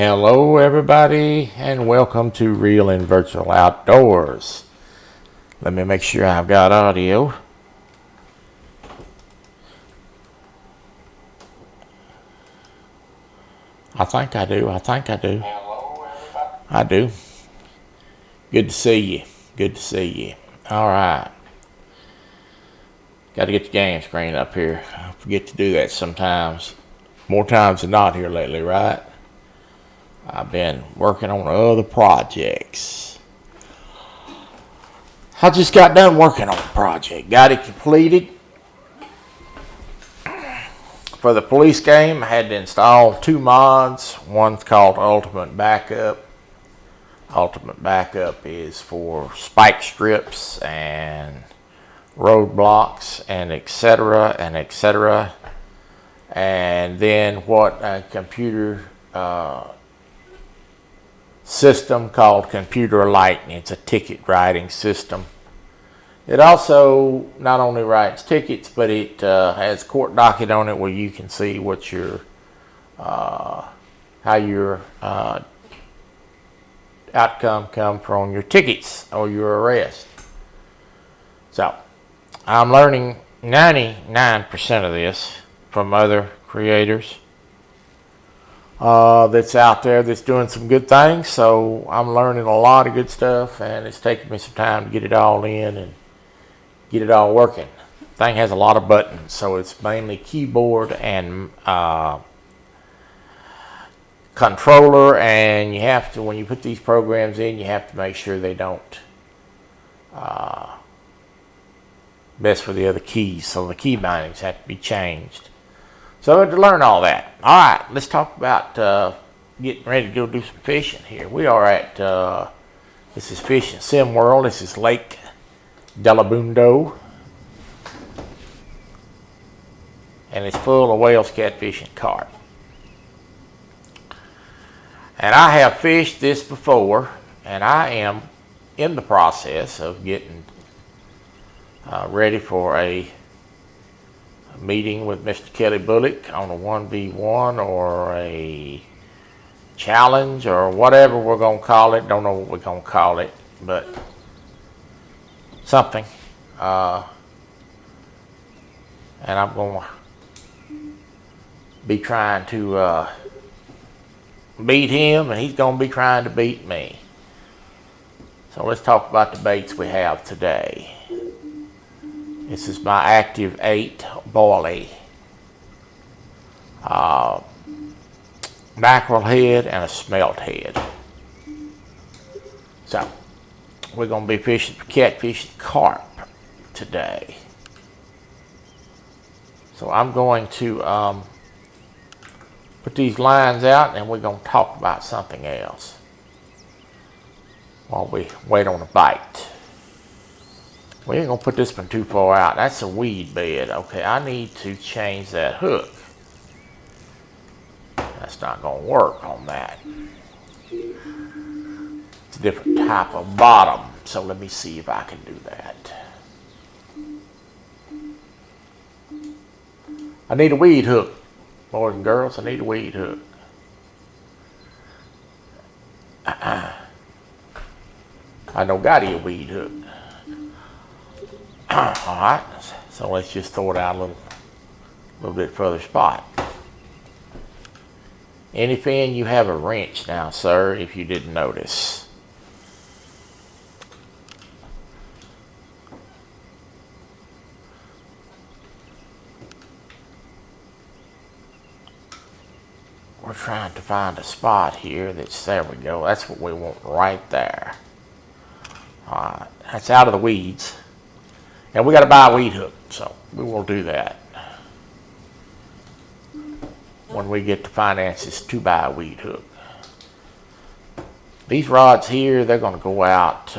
Hello everybody and welcome to Real and Virtual Outdoors. Let me make sure I've got audio. I think I do. I do. Good to see you. Alright. Got to get the game screen up here. I forget to do that sometimes. More times than not here lately, right? I've been working on other projects. I just got done working on a project. Got it completed. For the police game, I had to install 2 mods. One's called Ultimate Backup. Ultimate Backup is for spike strips and roadblocks and etc. And then what a computer system called Computer Lightning. It's a ticket writing system. It also not only writes tickets, but it has court docket on it where you can see what your how your outcome come from your tickets or your arrest. So I'm learning 99% of this from other creators that's out there that's doing some good things. So I'm learning a lot of good stuff, and it's taking me some time to get it all in and get it all working. Thing has a lot of buttons, so it's mainly keyboard and controller, and you have to, when you put these programs in, you have to make sure they don't mess with the other keys, so the key bindings have to be changed. So I had to learn all that. Alright, let's talk about getting ready to go do some fishing here. We are at, this is Fishing Sim World. This is Lake Delabundo. And it's full of Wels, catfish, and carp. And I have fished this before, and I am in the process of getting ready for a meeting with Mr. Kelly Bullock on a 1v1 or a challenge or whatever we're going to call it. Don't know what we're going to call it, but something. And I'm going to be trying to beat him, and he's going to be trying to beat me. So let's talk about the baits we have today. This is my Active 8 boilie. Mackerel head and a smelt head. So we're going to be fishing for catfish and carp today. So I'm going to put these lines out, and we're going to talk about something else while we wait on a bite. We ain't going to put this one too far out. That's a weed bed. Okay, I need to change that hook. That's not going to work on that. It's a different type of bottom. So let me see if I can do that. I need a weed hook. Boys and girls, I need a weed hook. I don't got a weed hook. Alright, so let's just throw it out a little bit further spot. Any fin, you have a wrench now, sir, if you didn't notice. We're trying to find a spot here that's, there we go, that's what we want right there. Alright, that's out of the weeds. And we got to buy a weed hook, so we will do that when we get the finances to buy a weed hook. These rods here, they're going to go out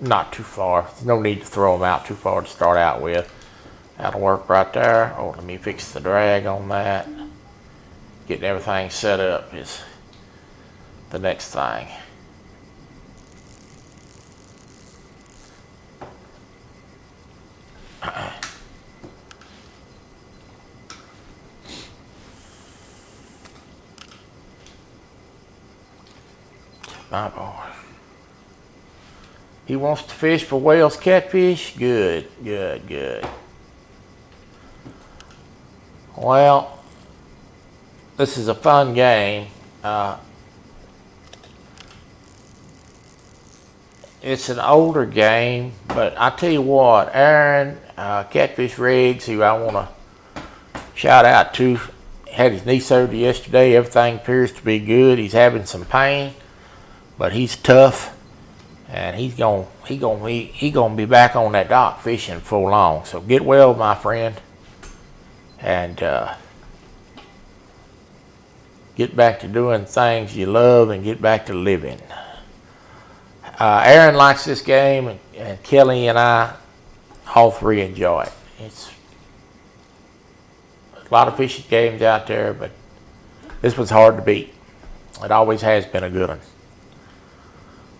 not too far. There's no need to throw them out too far to start out with. That'll work right there. Oh, let me fix the drag on that. Getting everything set up is the next thing. my boy. He wants to fish for Wels catfish? Good, good, good. Well, this is a fun game. It's an older game, but I tell you what, Aaron, Catfish Riggs, who I want to shout out to, had his knee surgery yesterday. Everything appears to be good. He's having some pain, but he's tough, and he's gonna be back on that dock fishing full on. So get well, my friend, and get back to doing things you love and get back to living. Aaron likes this game, and Kelly and I, all three enjoy it. It's a lot of fishing games out there, but this one's hard to beat. It always has been a good one.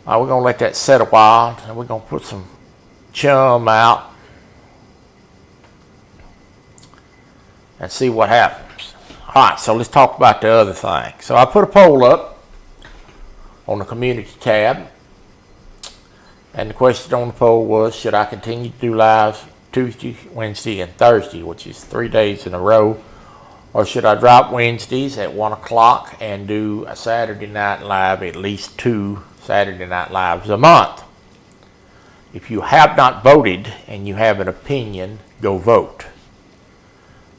We're going to let that set a while, and we're going to put some chum out and see what happens. All right, so let's talk about the other thing. So I put a poll up on the community tab. And the question on the poll was, should I continue to do lives Tuesday, Wednesday, and Thursday, which is 3 days in a row, or should I drop Wednesdays at 1 o'clock and do a Saturday night live, at least 2 Saturday night lives a month? If you have not voted and you have an opinion, go vote,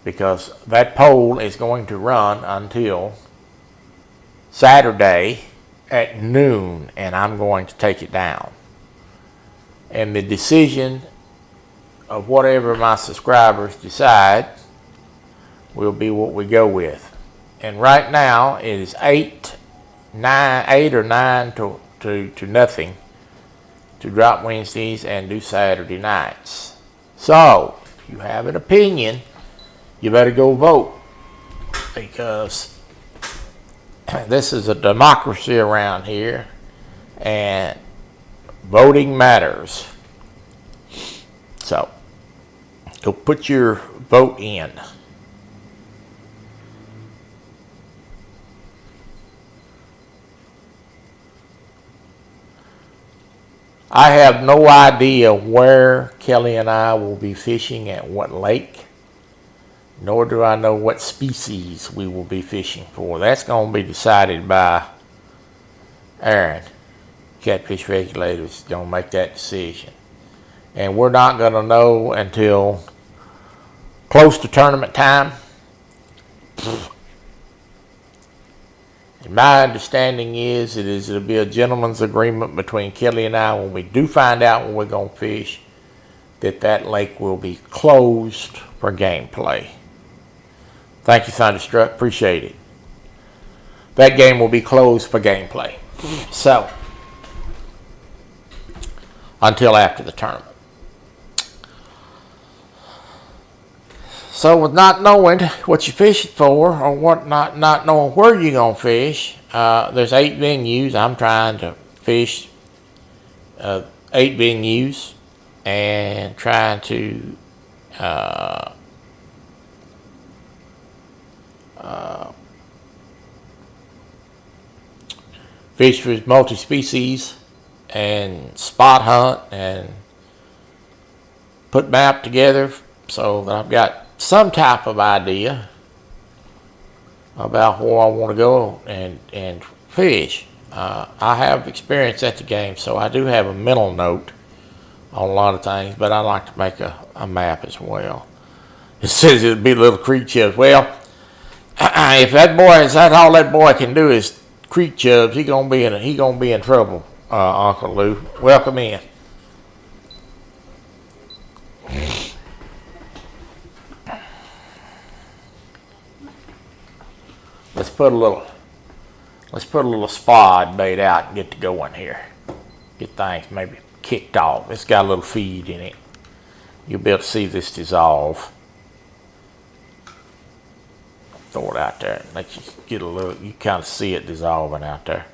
because that poll is going to run until Saturday at noon, and I'm going to take it down. And the decision of whatever my subscribers decide will be what we go with. And right now it is 8 or 9 to nothing to drop Wednesdays and do Saturday nights. So if you have an opinion, you better go vote, because this is a democracy around here, and voting matters. So go put your vote in. I have no idea where Kelly and I will be fishing at what lake, nor do I know what species we will be fishing for. That's going to be decided by Aaron. Catfish regulators don't make that decision, and we're not going to know until close to tournament time. And my understanding is it'll be a gentleman's agreement between Kelly and I when we do find out when we're going to fish, that lake will be closed for gameplay. Thank you, Thunderstruck. Appreciate it. That game will be closed for gameplay. So until after the tournament. So with not knowing what you're fishing for, or what not knowing where you're going to fish, there's 8 venues. I'm trying to fish 8 venues and trying to fish for multi-species and spot hunt and put map together so that I've got some type of idea about where I want to go and fish. I have experience at the game, so I do have a mental note on a lot of things, but I like to make a map as well. It says it'll be little creek chubs. Well, if that boy is that all that boy can do is creek chubs, he gonna be in trouble. Uncle Lou, welcome in. Let's put a little spod bait out and get to going here. Get things maybe kicked off. It's got a little feed in it. You'll be able to see this dissolve. Throw it out there and let you get a little, you kind of see it dissolving out there.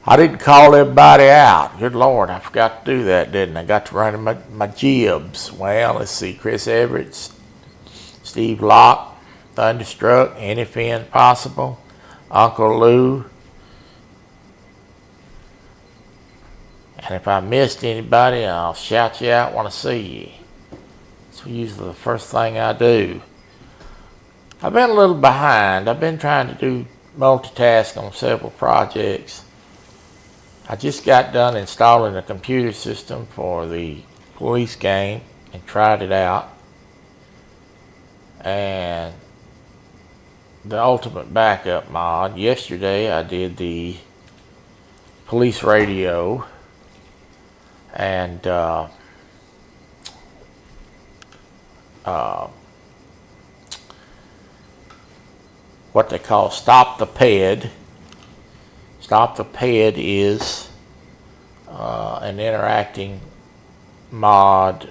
I didn't call everybody out. Good Lord, I forgot to do that, didn't I? Got to run my jibs. Well, let's see. Chris Everett, Steve Locke, Thunderstruck, Anyfin Possible, Uncle Lou. And if I missed anybody, I'll shout you out when I see you. It's usually the first thing I do. I've been a little behind. I've been trying to do multitask on several projects. I just got done installing a computer system for the police game and tried it out. And the ultimate backup mod. Yesterday I did the police radio and what they call Stop the Ped. Stop the Ped is an interacting mod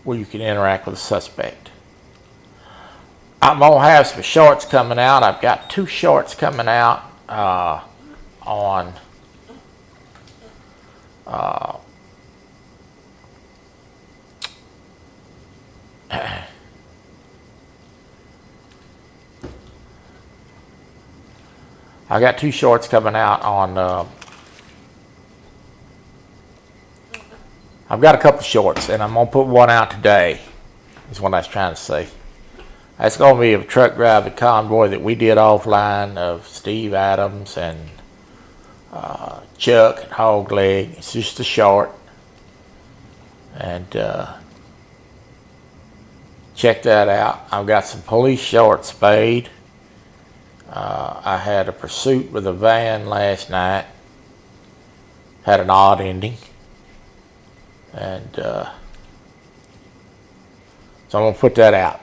where you can interact with a suspect. I'm going to have some shorts coming out. I've got 2 shorts coming out on I got 2 shorts coming out on I've got a couple shorts, and I'm going to put one out today, is what I was trying to say. That's going to be a truck driver convoy that we did offline of Steve Adams and Chuck and Hogleg. It's just a short. And check that out. I've got some police shorts made. I had a pursuit with a van last night. Had an odd ending. And so I'm going to put that out.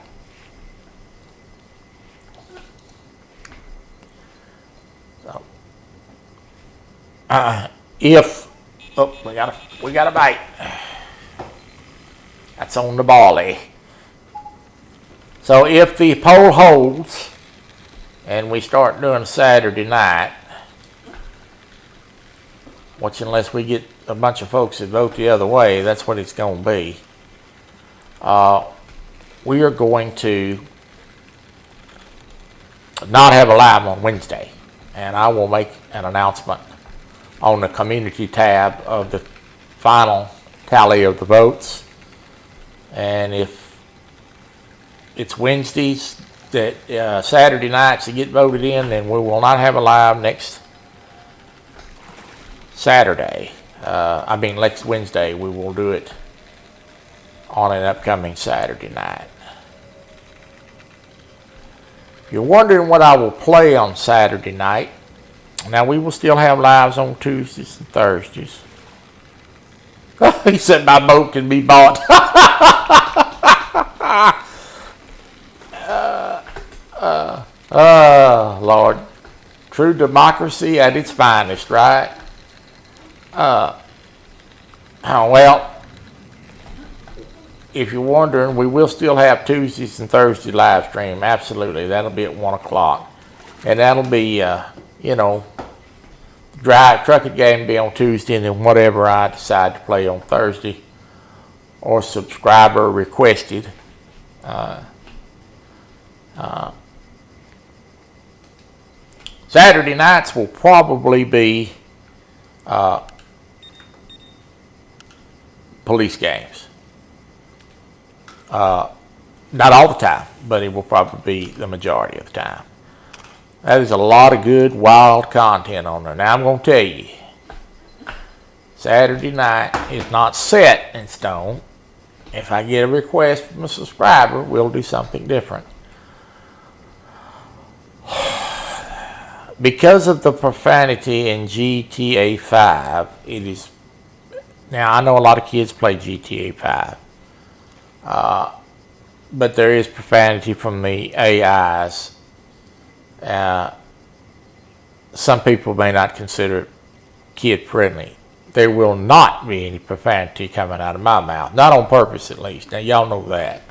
So, we got a bite. That's on the barley. So if the poll holds and we start doing Saturday night, which unless we get a bunch of folks that vote the other way, that's what it's going to be. We are going to not have a live on Wednesday, and I will make an announcement on the community tab of the final tally of the votes. And if it's Wednesdays that Saturday nights that get voted in, then we will not have a live next Saturday. Next Wednesday. We will do it on an upcoming Saturday night. If you're wondering what I will play on Saturday night, now we will still have lives on Tuesdays and Thursdays. He said my boat can be bought. Lord. True democracy at its finest, right? Well, if you're wondering, we will still have Tuesdays and Thursday live stream. Absolutely. That'll be at 1 o'clock. And that'll be, drive trucking game be on Tuesday, and then whatever I decide to play on Thursday or subscriber requested. Saturday nights will probably be police games. Not all the time, but it will probably be the majority of the time. That is a lot of good, wild content on there. Now I'm going to tell you, Saturday night is not set in stone. If I get a request from a subscriber, we'll do something different. Because of the profanity in GTA 5, it is... Now, I know a lot of kids play GTA 5. But there is profanity from the AIs. Some people may not consider it kid-friendly. There will not be any profanity coming out of my mouth. Not on purpose, at least. Now, y'all know that.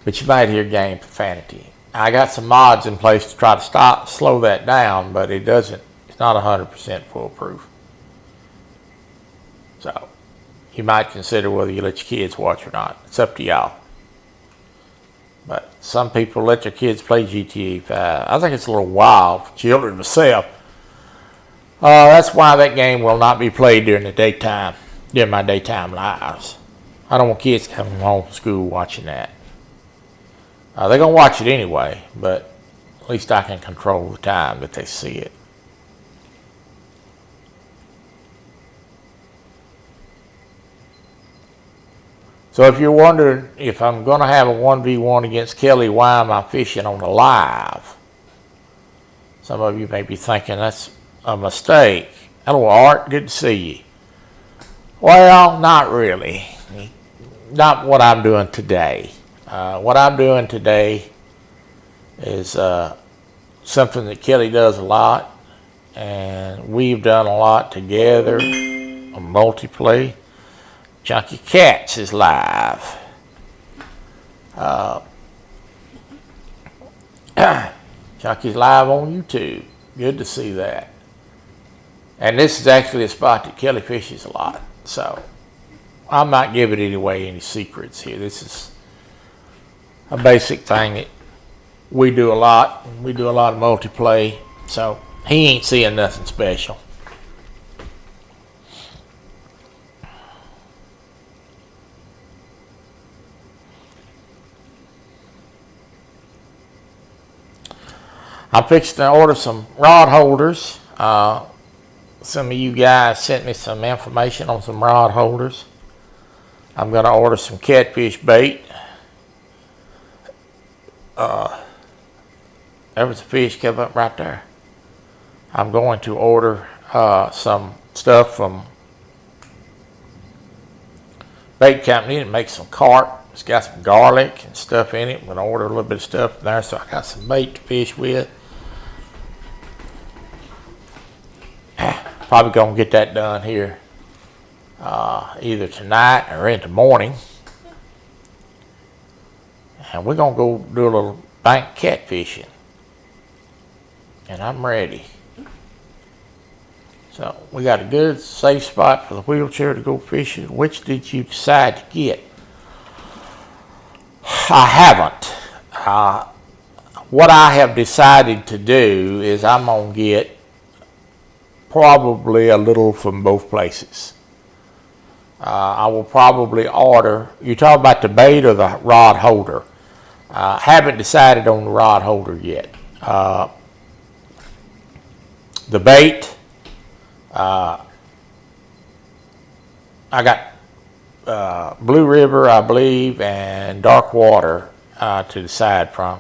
But you might hear game profanity. I got some mods in place to try to slow that down, but it's not 100% foolproof. So, you might consider whether you let your kids watch or not. It's up to y'all. But some people let their kids play GTA 5. I think it's a little wild for children myself. That's why that game will not be played during my daytime lives. I don't want kids coming home from school watching that. They're going to watch it anyway, but at least I can control the time that they see it. So if you're wondering if I'm going to have a 1v1 against Kelly, why am I fishing on the live? Some of you may be thinking that's a mistake. Hello, Art. Good to see you. Well, not really. Not what I'm doing today. What I'm doing today is something that Kelly does a lot, and we've done a lot together on multiplay. Chunky Cats is live. Chunky's live on YouTube. Good to see that. And this is actually a spot that Kelly fishes a lot. So I'm not giving any secrets here. This is a basic thing that we do a lot. We do a lot of multiplay. So he ain't seeing nothing special. I'm fixing to order some rod holders. Some of you guys sent me some information on some rod holders. I'm going to order some catfish bait. There was a fish come up right there. I'm going to order some stuff from bait company that makes some carp. It's got some garlic and stuff in it. I'm going to order a little bit of stuff there so I got some bait to fish with. Probably going to get that done here either tonight or in the morning. And we're going to go do a little bank catfishing. And I'm ready. So we got a good safe spot for the wheelchair to go fishing. Which did you decide to get? I haven't. What I have decided to do is I'm going to get probably a little from both places. I will probably order, you talk about the bait or the rod holder? Haven't decided on the rod holder yet. The bait, I got Blue River, I believe, and Dark Water to decide from.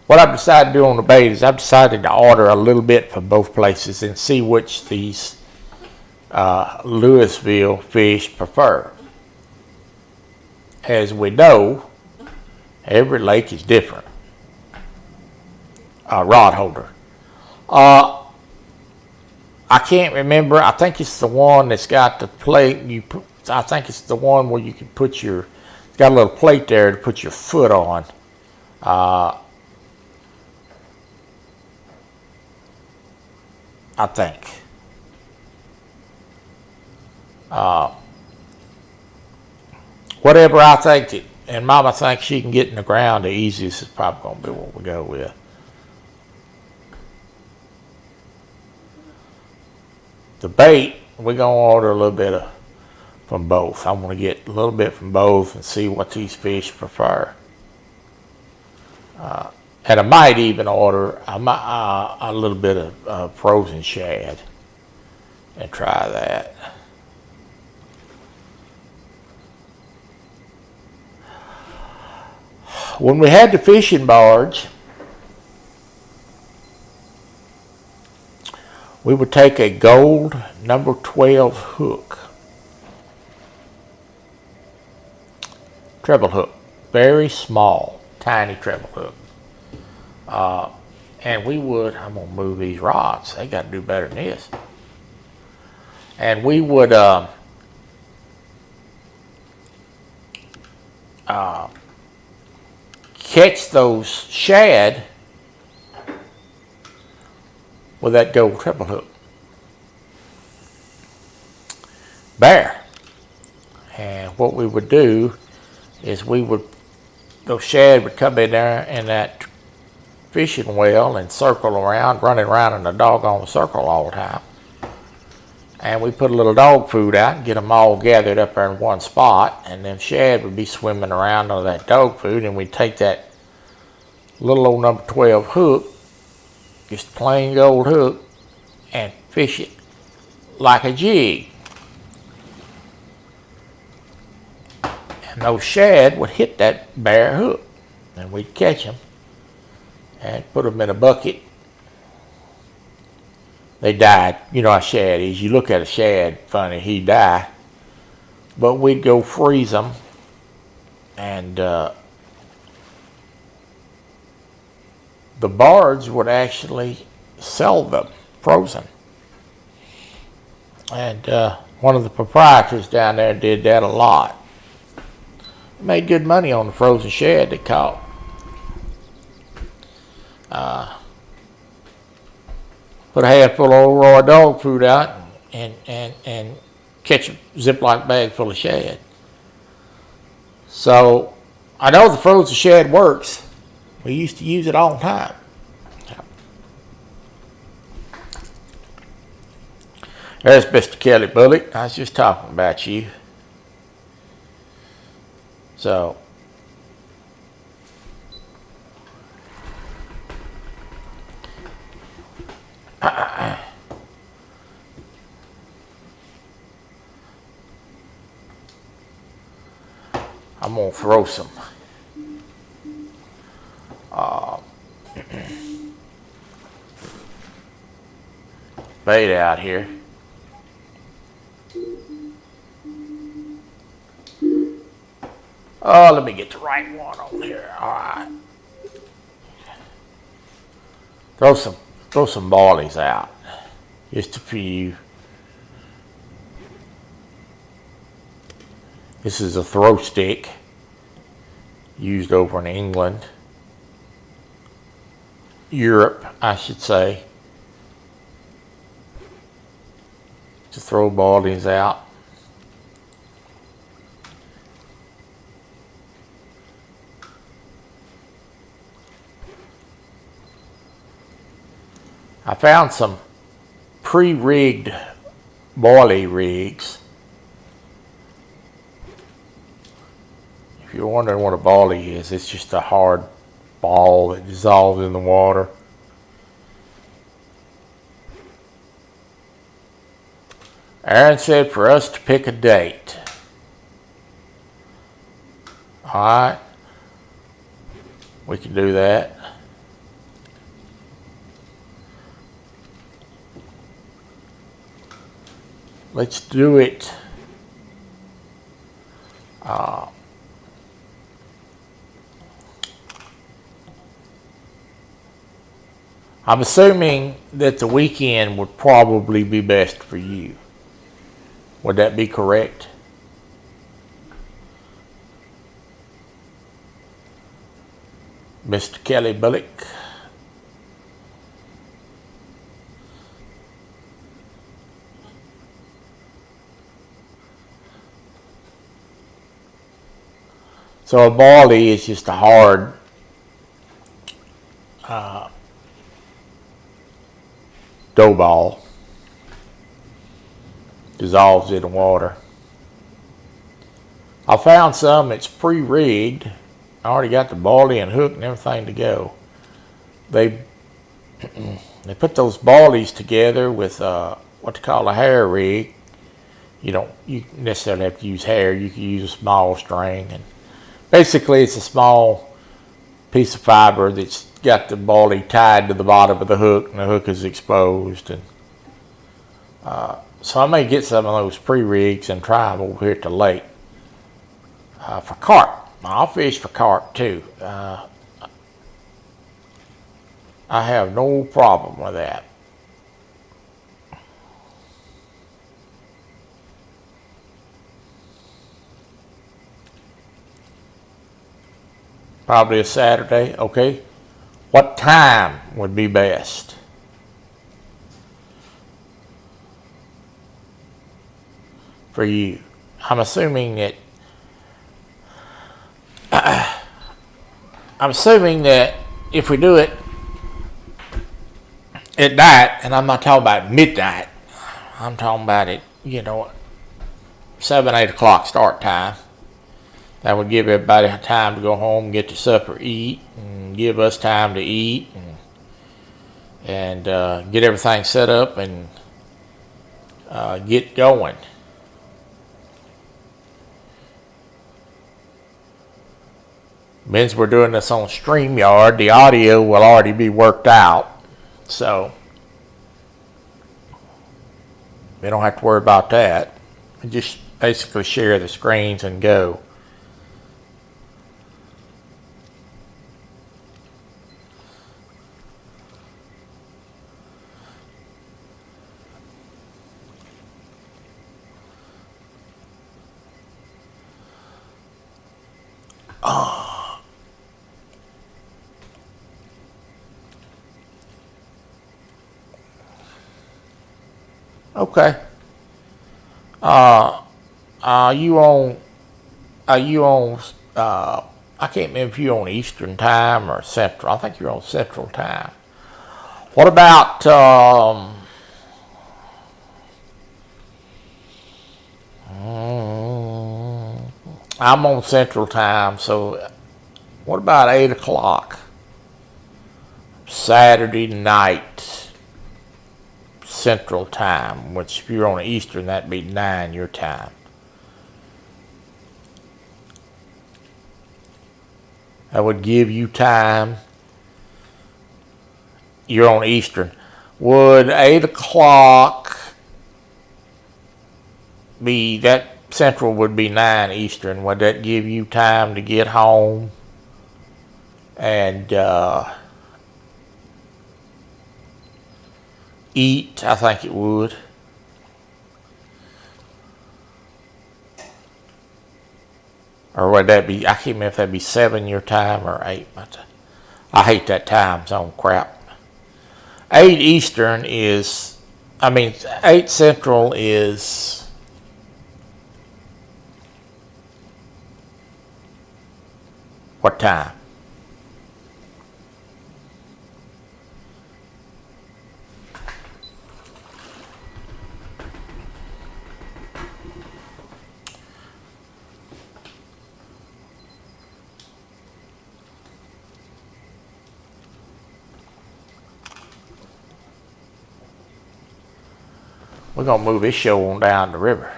What I've decided to do on the bait is I've decided to order a little bit from both places and see which these Louisville fish prefer. As we know, every lake is different. Rod holder. I can't remember. I think it's the one that's got the plate. I think it's the one where you can put it's got a little plate there to put your foot on. I think. Whatever I think it, and Mama thinks she can get in the ground the easiest is probably going to be what we go with. The bait, we're going to order a little bit from both. I want to get a little bit from both and see what these fish prefer. And I might even order a little bit of frozen shad and try that. When we had the fishing barge, we would take a gold number 12 hook, treble hook, very small, tiny treble hook. And we would, I'm going to move these rods. They got to do better than this. And we would catch those shad with that gold treble hook. There. And what we would do is we would those shad would come in there in that fishing well and circle around, running around in a doggone circle all the time. And we put a little dog food out and get them all gathered up there in one spot, and then shad would be swimming around on that dog food, and we'd take that little old number 12 hook, just plain gold hook, and fish it like a jig. And those shad would hit that bare hook, and we'd catch them and put them in a bucket. They died. You know how shad is. You look at a shad funny, he die. But we'd go freeze them, and the bards would actually sell them frozen. And one of the proprietors down there did that a lot. Made good money on the frozen shad they caught. Put a handful of raw dog food out and catch a Ziploc bag full of shad. So I know the frozen shad works. We used to use it all the time. There's Mr. Kelly Bullock. I was just talking about you. So I'm gonna throw some bait out here. Oh, let me get the right one on here. All right. Throw some ballies out. Just a few. This is a throw stick used over in England. Europe, I should say. To throw ballies out. I found some pre-rigged boilie rigs. If you're wondering what a boilie is, it's just a hard ball that dissolves in the water. Aaron said for us to pick a date. Alright, we can do that. Let's do it. I'm assuming that the weekend would probably be best for you. Would that be correct? Mr. Kelly Bullock? So a boilie is just a hard dough ball. Dissolves in the water. I found some that's pre-rigged. I already got the boilie and hook and everything to go. They put those boilies together with what they call a hair rig. You don't necessarily have to use hair. You can use a small string, and basically it's a small piece of fiber that's got the boilie tied to the bottom of the hook, and the hook is exposed. And so I may get some of those pre-rigs and try them over here at the lake for carp. I'll fish for carp too. I have no problem with that. Probably a Saturday, okay. What time would be best? For you? I'm assuming that I'm assuming that if we do it at night, and I'm not talking about midnight, I'm talking about it, 7, 8 o'clock start time. That would give everybody time to go home, get to supper, eat, and give us time to eat, and get everything set up and get going. Since we're doing this on StreamYard, the audio will already be worked out, so we don't have to worry about that. We just basically share the screens and go. Okay. You on? Are you on? I can't remember if you're on Eastern time or Central. I think you're on Central time. What about? I'm on Central time, so what about 8 o'clock Saturday night Central time? Which, if you're on Eastern, that'd be 9 your time. That would give you time. You're on Eastern. Would 8 o'clock be, that Central would be 9 Eastern. Would that give you time to get home and eat? I think it would. Or would that be, I can't remember if that'd be 7 your time or 8. I hate that time zone crap. 8 Eastern is, 8 Central is, what time? We're going to move this show on down the river.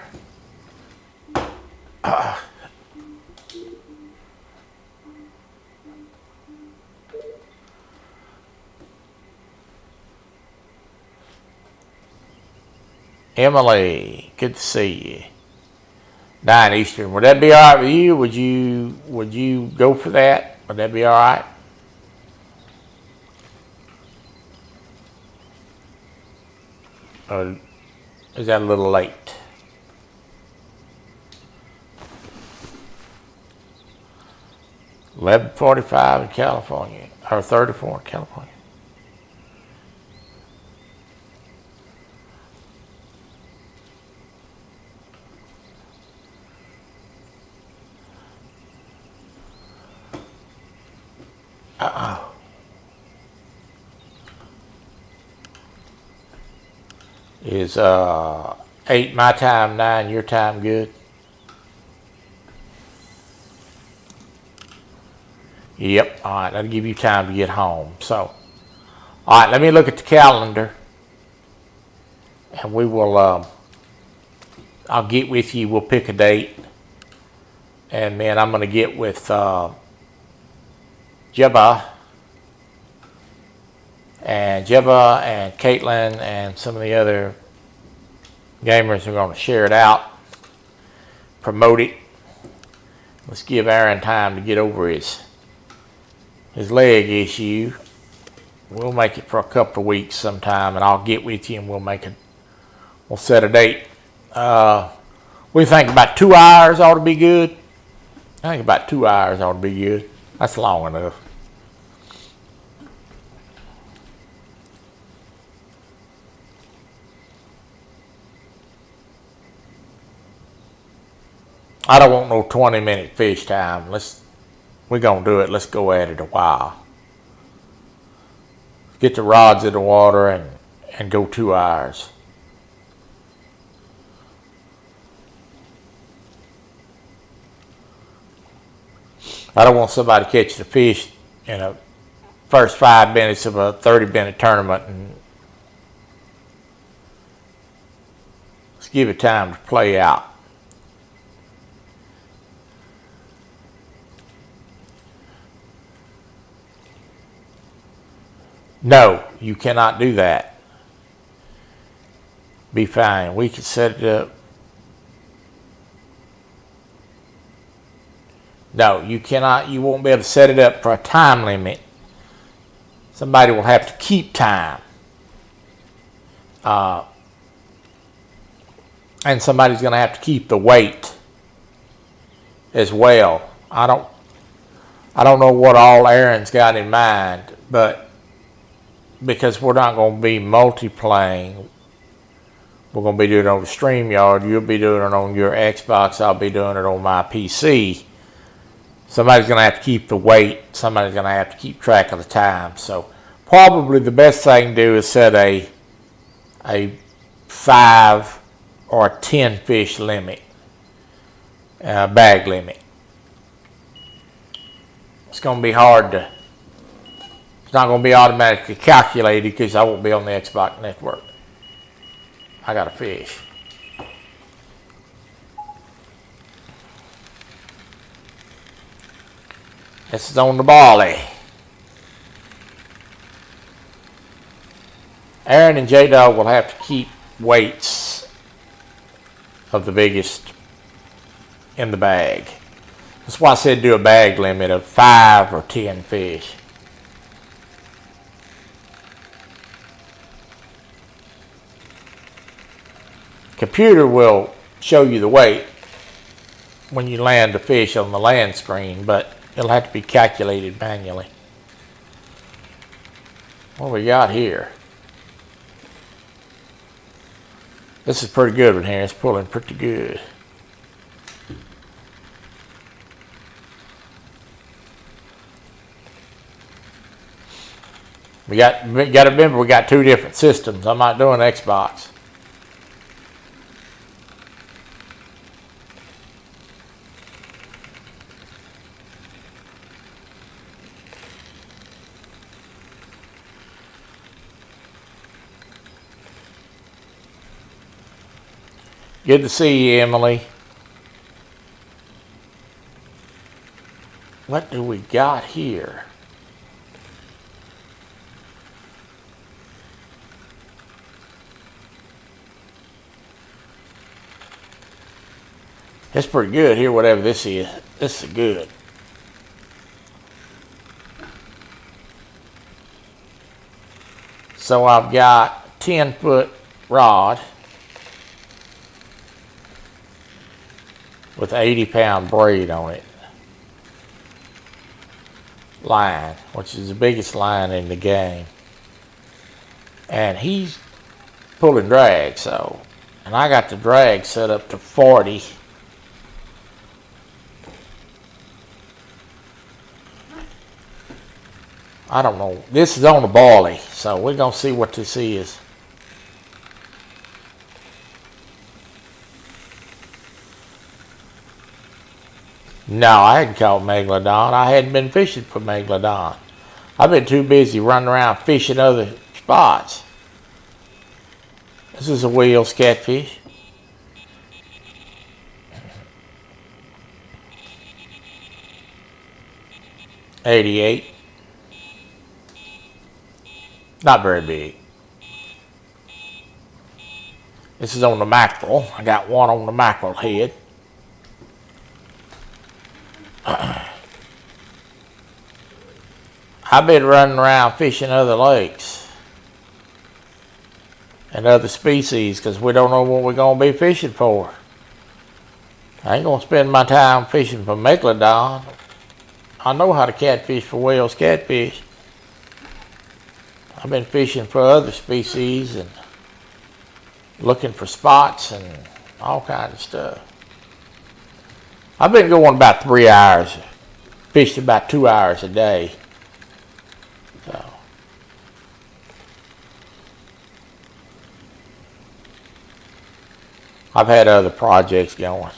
Emily, good to see you. 9 Eastern. Would that be all right with you? Would you go for that? Would that be all right? Or is that a little late? $11:45 in California, or 34 in California. Is 8 my time, 9 your time good? Yep. All right, that'll give you time to get home. So, all right, let me look at the calendar, and we will. I'll get with you. We'll pick a date, and then I'm going to get with Jebba and Caitlin and some of the other gamers are going to share it out, promote it. Let's give Aaron time to get over his leg issue. We'll make it for a couple of weeks sometime, and I'll get with you and we'll set a date. We think about 2 hours ought to be good. I think about 2 hours ought to be good. That's long enough. I don't want no 20-minute fish time. we're going to do it. Let's go at it a while. Get the rods in the water and go 2 hours. I don't want somebody to catch the fish in the first 5 minutes of a 30-minute tournament, and let's give it time to play out. No, you cannot do that. Be fine. We can set it up. No, you cannot. You won't be able to set it up for a time limit. Somebody will have to keep time. And somebody's going to have to keep the weight as well. I don't know what all Aaron's got in mind, but because we're not going to be multiplaying, we're going to be doing it on the StreamYard. You'll be doing it on your Xbox. I'll be doing it on my PC. Somebody's going to have to keep the weight. Somebody's going to have to keep track of the time. So probably the best thing to do is set a 5 or 10 fish limit, bag limit. It's going to be hard to, it's not going to be automatically calculated because I won't be on the Xbox network. I got to fish. This is on the Bali. Aaron and J-Dog will have to keep weights of the biggest in the bag. That's why I said do a bag limit of 5 or 10 fish. Computer will show you the weight when you land the fish on the land screen, but it'll have to be calculated manually. What we got here? This is pretty good one here. It's pulling pretty good. We got to remember we got 2 different systems. I'm not doing Xbox. Good to see you, Emily. What do we got here? It's pretty good here, whatever this is. This is good. So I've got 10-foot rod with 80-pound braid on it. Line, which is the biggest line in the game. And he's pulling drag, so. And I got the drag set up to 40. I don't know. This is on the Bali, so we're going to see what this is. No, I hadn't caught Megalodon. I hadn't been fishing for Megalodon. I've been too busy running around fishing other spots. This is a Wels catfish. $88. Not very big. This is on the mackerel. I got one on the mackerel head. I've been running around fishing other lakes and other species because we don't know what we're going to be fishing for. I ain't going to spend my time fishing for Megalodon. I know how to catfish for Wels catfish. I've been fishing for other species and looking for spots and all kinds of stuff. I've been going about 3 hours fished about 2 hours a day. So I've had other projects going.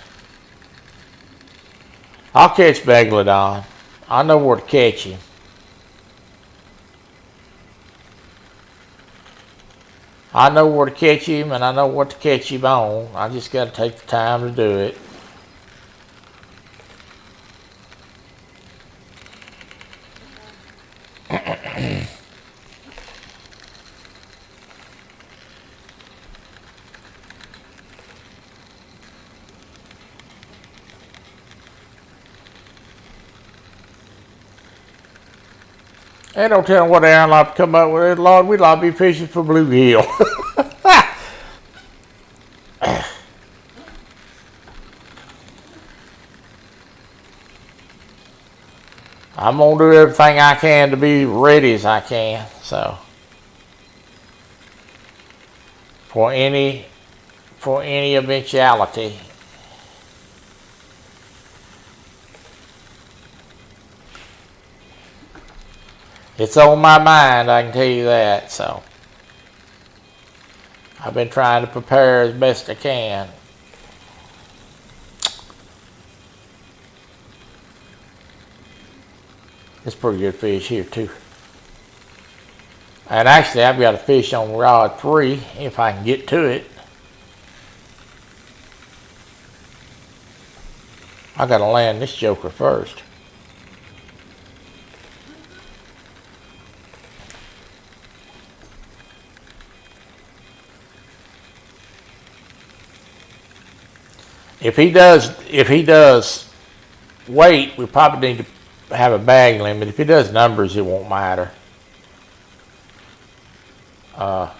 I'll catch megalodon. I know where to catch him. I know where to catch him, and I know what to catch him on. I just got to take the time to do it. They don't tell them what Aaron like to come up with. Lord, we'd like to be fishing for bluegill. I'm going to do everything I can to be ready as I can. So, for any eventuality. It's on my mind, I can tell you that. So, I've been trying to prepare as best I can. It's pretty good fish here too. And actually, I've got a fish on rod 3 if I can get to it. I got to land this joker first. If he does weight, we probably need to have a bag limit. If he does numbers, it won't matter. I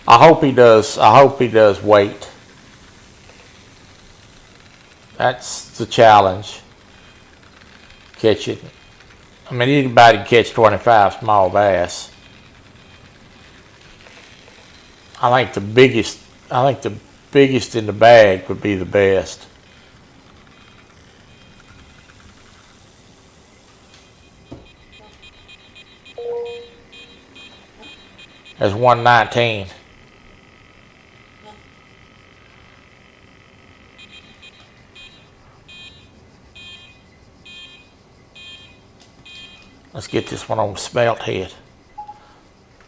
hope he does weight. That's the challenge. Catch it. I mean, anybody can catch 25 small bass. I think the biggest in the bag would be the best. There's 119. Let's get this one on the smelt head.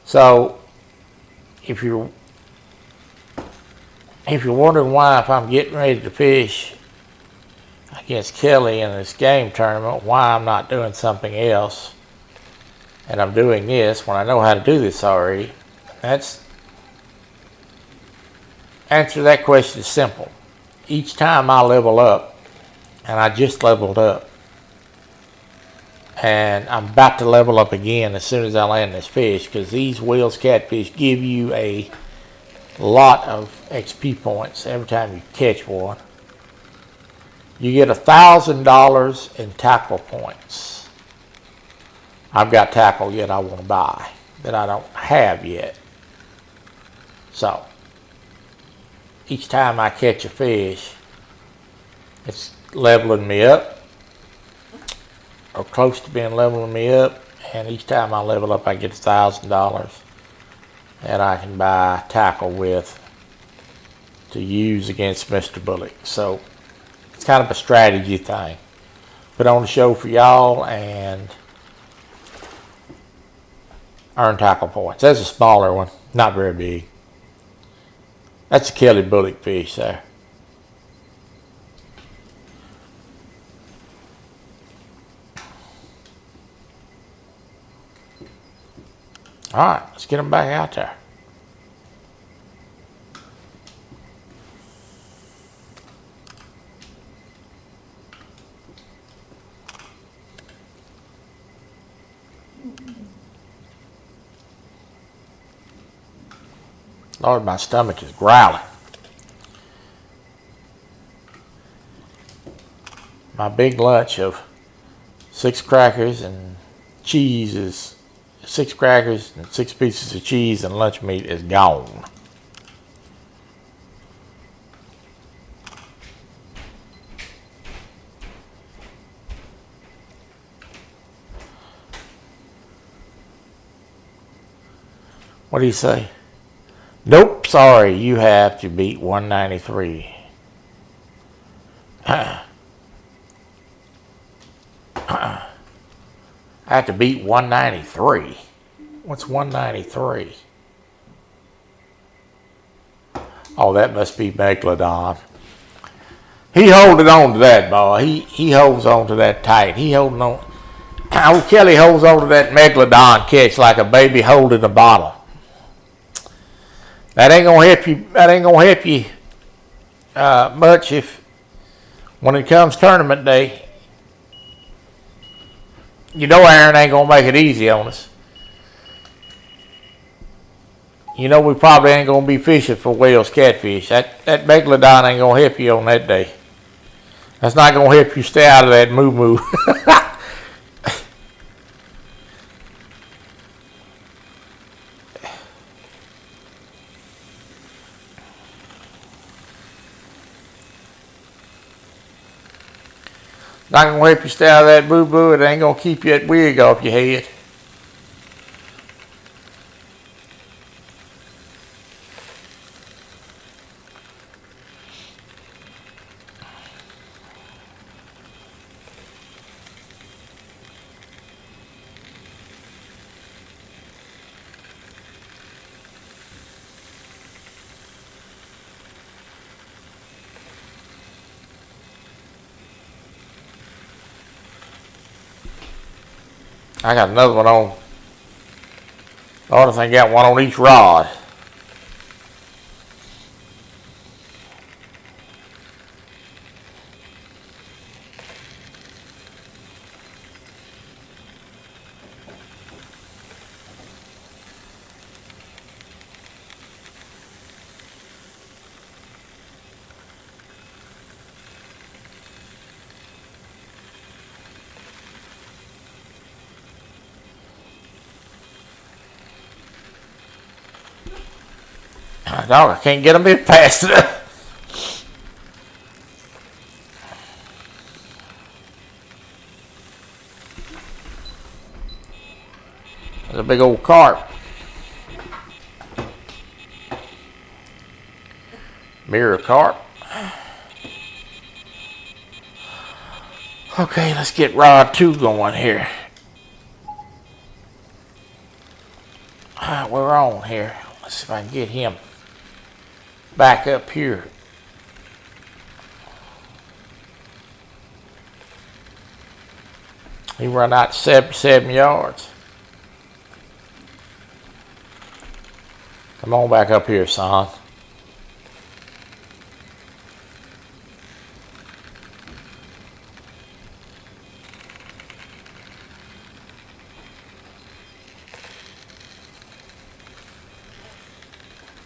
So, if you're wondering why, if I'm getting ready to fish against Kelly in this game tournament, why I'm not doing something else, and I'm doing this when I know how to do this already, answer that question is simple. Each time I level up, and I just leveled up, and I'm about to level up again as soon as I land this fish, because these Wels catfish give you a lot of XP points every time you catch one. You get $1,000 in tackle points. I've got tackle yet I want to buy that I don't have yet. So, each time I catch a fish, it's leveling me up, or close to being leveling me up, and each time I level up I get $1,000 that I can buy tackle with to use against Mr. Bullock. So it's kind of a strategy thing. Put on a show for y'all and earn tackle points. That's a smaller one, not very big. That's a Kelly Bullock fish there. Alright, let's get them back out there. Lord, my stomach is growling. My big lunch of 6 crackers and cheese is 6 crackers and 6 pieces of cheese and lunch meat is gone. What do you say? Nope, sorry, you have to beat 193. I have to beat 193. What's 193? Oh, that must be Megalodon. He holding on to that, boy. He holds on to that tight. He holding on. Old Kelly holds on to that Megalodon catch like a baby holding a bottle. That ain't gonna help you. That ain't gonna help you much if when it comes tournament day. You know Aaron ain't gonna make it easy on us. You know we probably ain't gonna be fishing for Wels catfish. That Megalodon ain't gonna help you on that day. That's not gonna help you stay out of that moo-moo. Not gonna help you stay out of that boo-boo. It ain't gonna keep that wig off your head. I got another one on. The other thing got one on each rod. Dog, I can't get them in fast enough. There's a big old carp. Mirror carp. Okay, let's get rod 2 going here. We're on here. Let's see if I can get him back up here. He run out 7 yards. Come on back up here, son.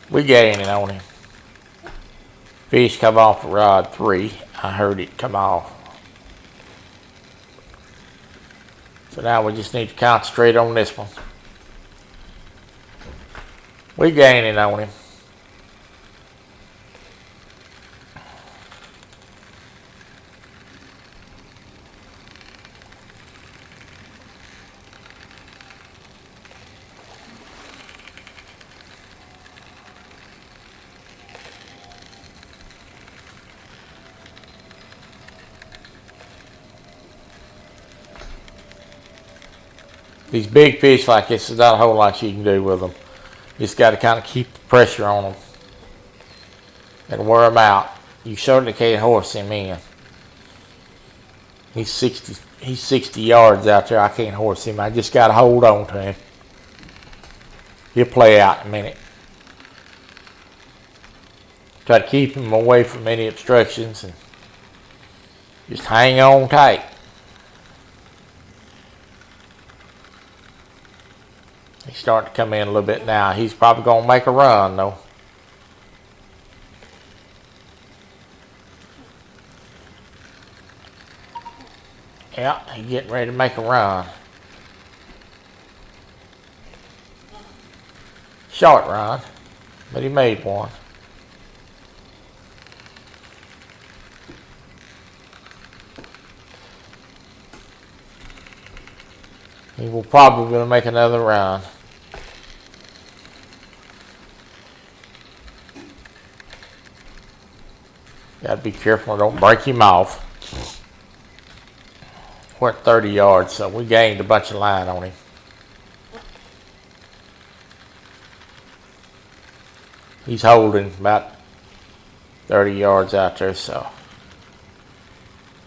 We gaining on him. Fish come off of rod 3. I heard it come off. So now we just need to concentrate on this one. We gaining on him. These big fish like this, there's not a whole lot you can do with them. You just got to kind of keep the pressure on them and wear them out. You certainly can't horse him in. He's 60 yards out there. I can't horse him. I just got to hold on to him. He'll play out in a minute. Try to keep him away from any obstructions and just hang on tight. He's starting to come in a little bit now. He's probably going to make a run, though. Yeah, he's getting ready to make a run. Short run, but he made one. He will probably make another run. Got to be careful, don't break him off. We're at 30 yards, so we gained a bunch of line on him. He's holding about 30 yards out there, so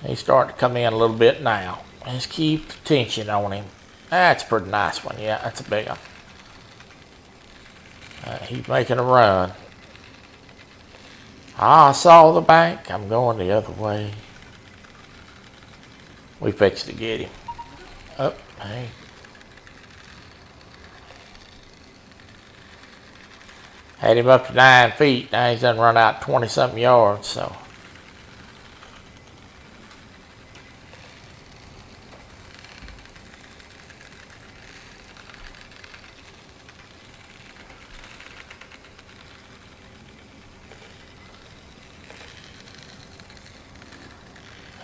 he's starting to come in a little bit now. Let's keep the tension on him. That's a pretty nice one. Yeah, that's a big one. He's making a run. I saw the bank. I'm going the other way. We fixed to get him. Oh, hey. Had him up to 9 feet. Now he's done run out 20-something yards, so.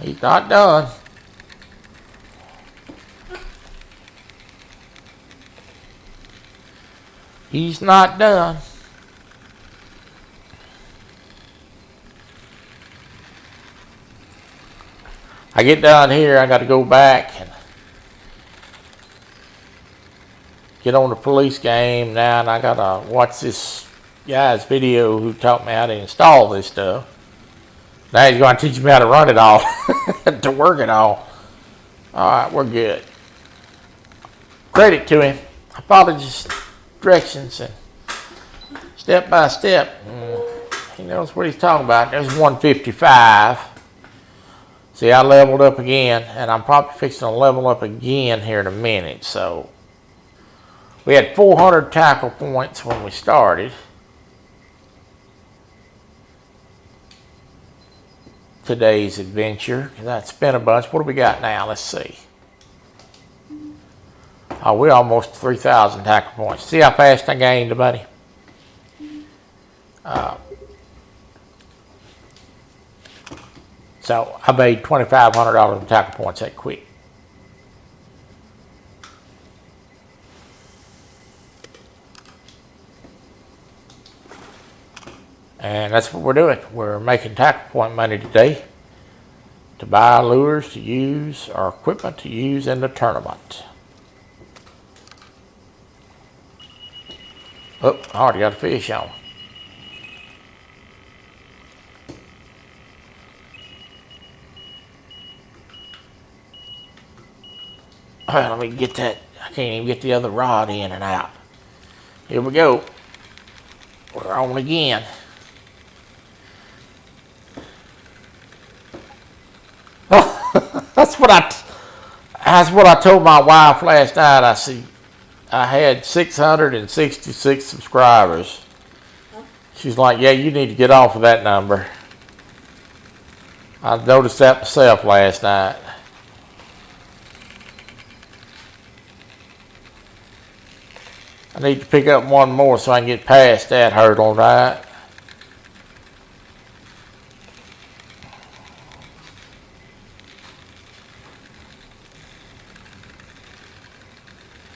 He's not done. He's not done. I get down here, I got to go back and get on the police game now, and I got to watch this guy's video who taught me how to install this stuff. Now he's going to teach me how to run it all, to work it all. All right, we're good. Credit to him. I followed his directions and step by step. He knows what he's talking about. There's 155. See, I leveled up again, and I'm probably fixing to level up again here in a minute. So we had 400 tackle points when we started. Today's adventure. That spent a bunch. What do we got now? Let's see. Oh, we're almost 3,000 tackle points. See how fast I gained, buddy? So I made $2,500 in tackle points that quick. And that's what we're doing. We're making tackle point money today to buy lures to use or equipment to use in the tournament. Oh, I already got a fish on. All right, let me get that. I can't even get the other rod in and out. Here we go. We're on again. That's what I told my wife last night. I had 666 subscribers. She's like, yeah, you need to get off of that number. I noticed that myself last night. I need to pick up one more so I can get past that hurdle, right?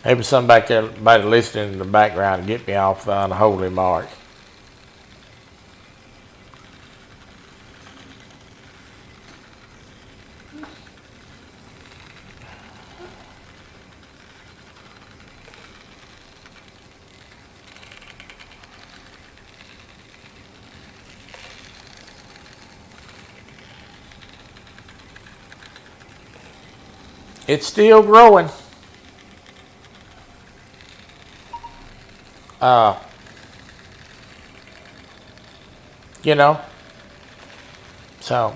Maybe somebody listening in the background to get me off the unholy mark. It's still growing. You know, so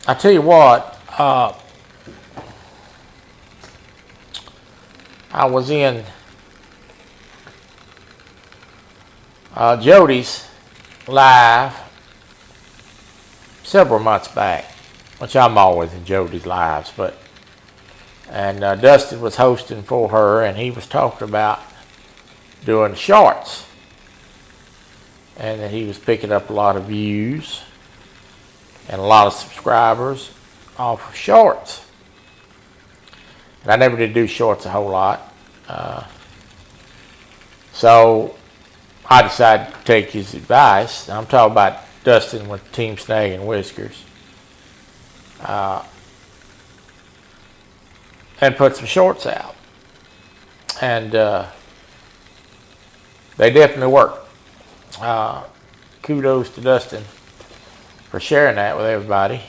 I tell you what, I was in Jody's live several months back, which I'm always in Jody's lives, and Dustin was hosting for her, and he was talking about doing shorts, and that he was picking up a lot of views and a lot of subscribers off of shorts. And I never did do shorts a whole lot, so I decided to take his advice. I'm talking about Dustin with Team Snag and Whiskers. And put some shorts out. And they definitely work. Kudos to Dustin for sharing that with everybody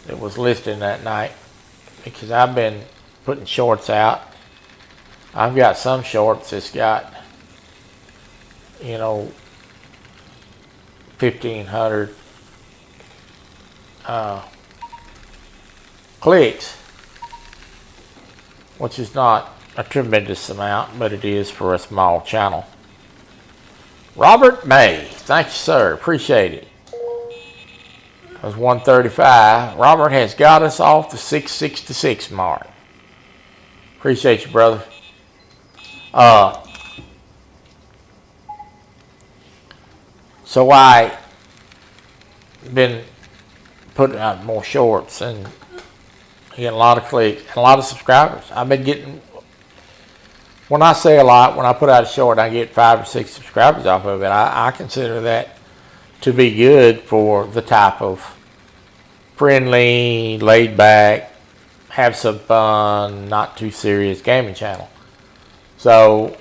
that was listening that night, because I've been putting shorts out. I've got some shorts that's got, 1,500 clicks, which is not a tremendous amount, but it is for a small channel. Robert May, thank you, sir. Appreciate it. It was 135. Robert has got us off the 666 mark. Appreciate you, brother. So I been putting out more shorts and getting a lot of clicks and a lot of subscribers. I've been getting, when I say a lot, when I put out a short, I get 5 or 6 subscribers off of it. I consider that to be good for the type of friendly, laid back, have some fun, not too serious gaming channel. So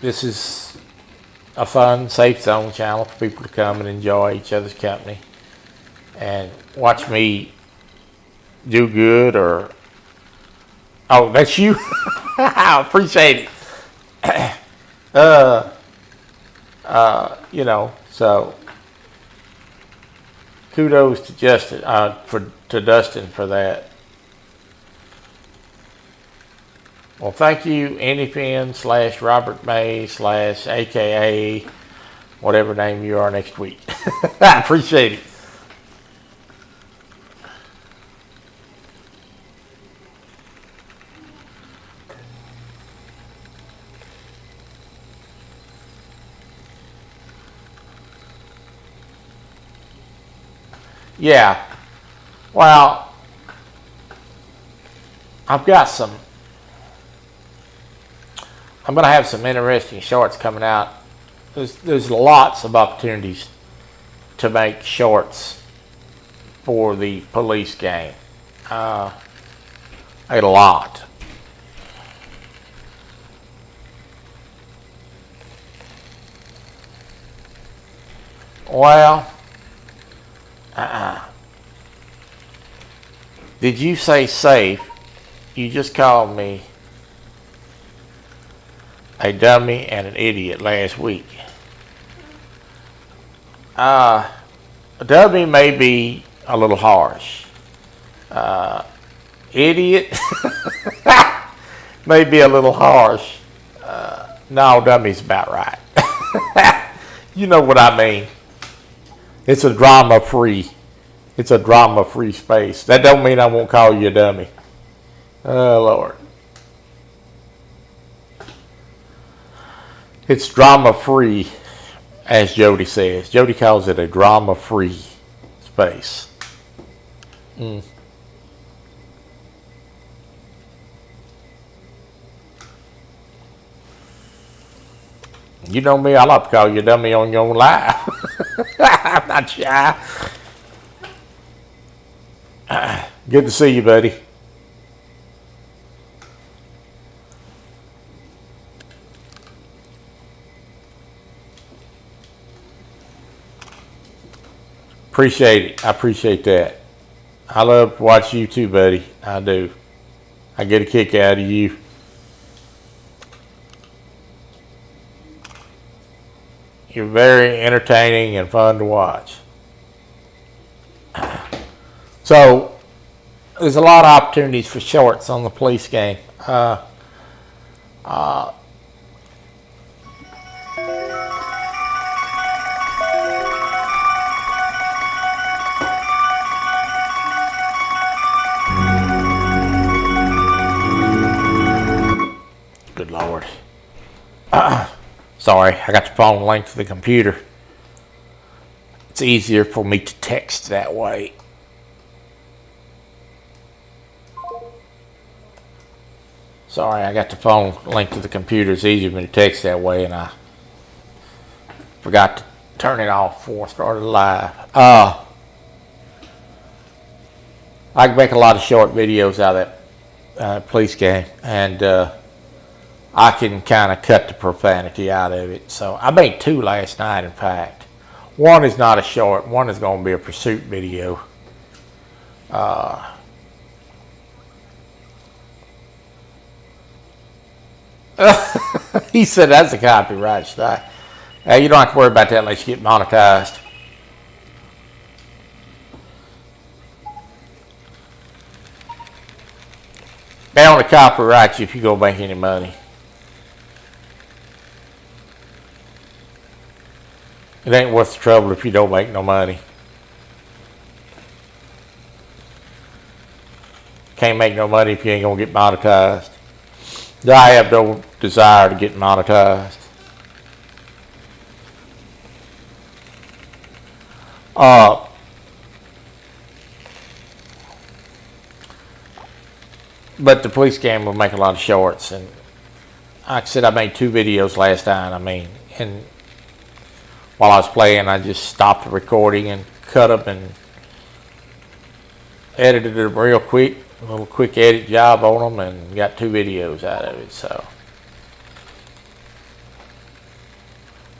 this is a fun, safe zone channel for people to come and enjoy each other's company and watch me do good. Or oh, that's you. I appreciate it. So kudos to Justin, to Dustin for that. Well, thank you, AndyFinn / Robert May / AKA whatever name you are next week. I appreciate it. Yeah. Well, I'm going to have some interesting shorts coming out. There's lots of opportunities to make shorts for the police game. A lot. Well, did you say safe? You just called me a dummy and an idiot last week. A dummy may be a little harsh. Idiot may be a little harsh. No, dummy's about right. You know what I mean. It's a drama-free space. That don't mean I won't call you a dummy. Oh, Lord. It's drama-free, as Jody says. Jody calls it a drama-free space. You know me, I like to call you a dummy on your own live. I'm not shy. Good to see you, buddy. Appreciate it. I appreciate that. I love to watch you too, buddy. I do. I get a kick out of you. You're very entertaining and fun to watch. So, there's a lot of opportunities for shorts on the police game. Good Lord. Sorry, I got the phone linked to the computer. It's easier for me to text that way. Sorry, I got the phone linked to the computer. It's easier for me to text that way, and I Forgot to turn it off before I started live. I can make a lot of short videos out of that police game, and I can kind of cut the profanity out of it. So I made 2 last night, in fact. One is not a short, one is going to be a pursuit video. He said that's a copyright strike. You don't have to worry about that unless you get monetized. They only copyright you if you go make any money. It ain't worth the trouble if you don't make no money. Can't make no money if you ain't gonna get monetized. I have no desire to get monetized. But the police game will make a lot of shorts, and like I said, I made 2 videos last night. And while I was playing, I just stopped the recording and cut them and edited them real quick, a little quick edit job on them, and got 2 videos out of it. So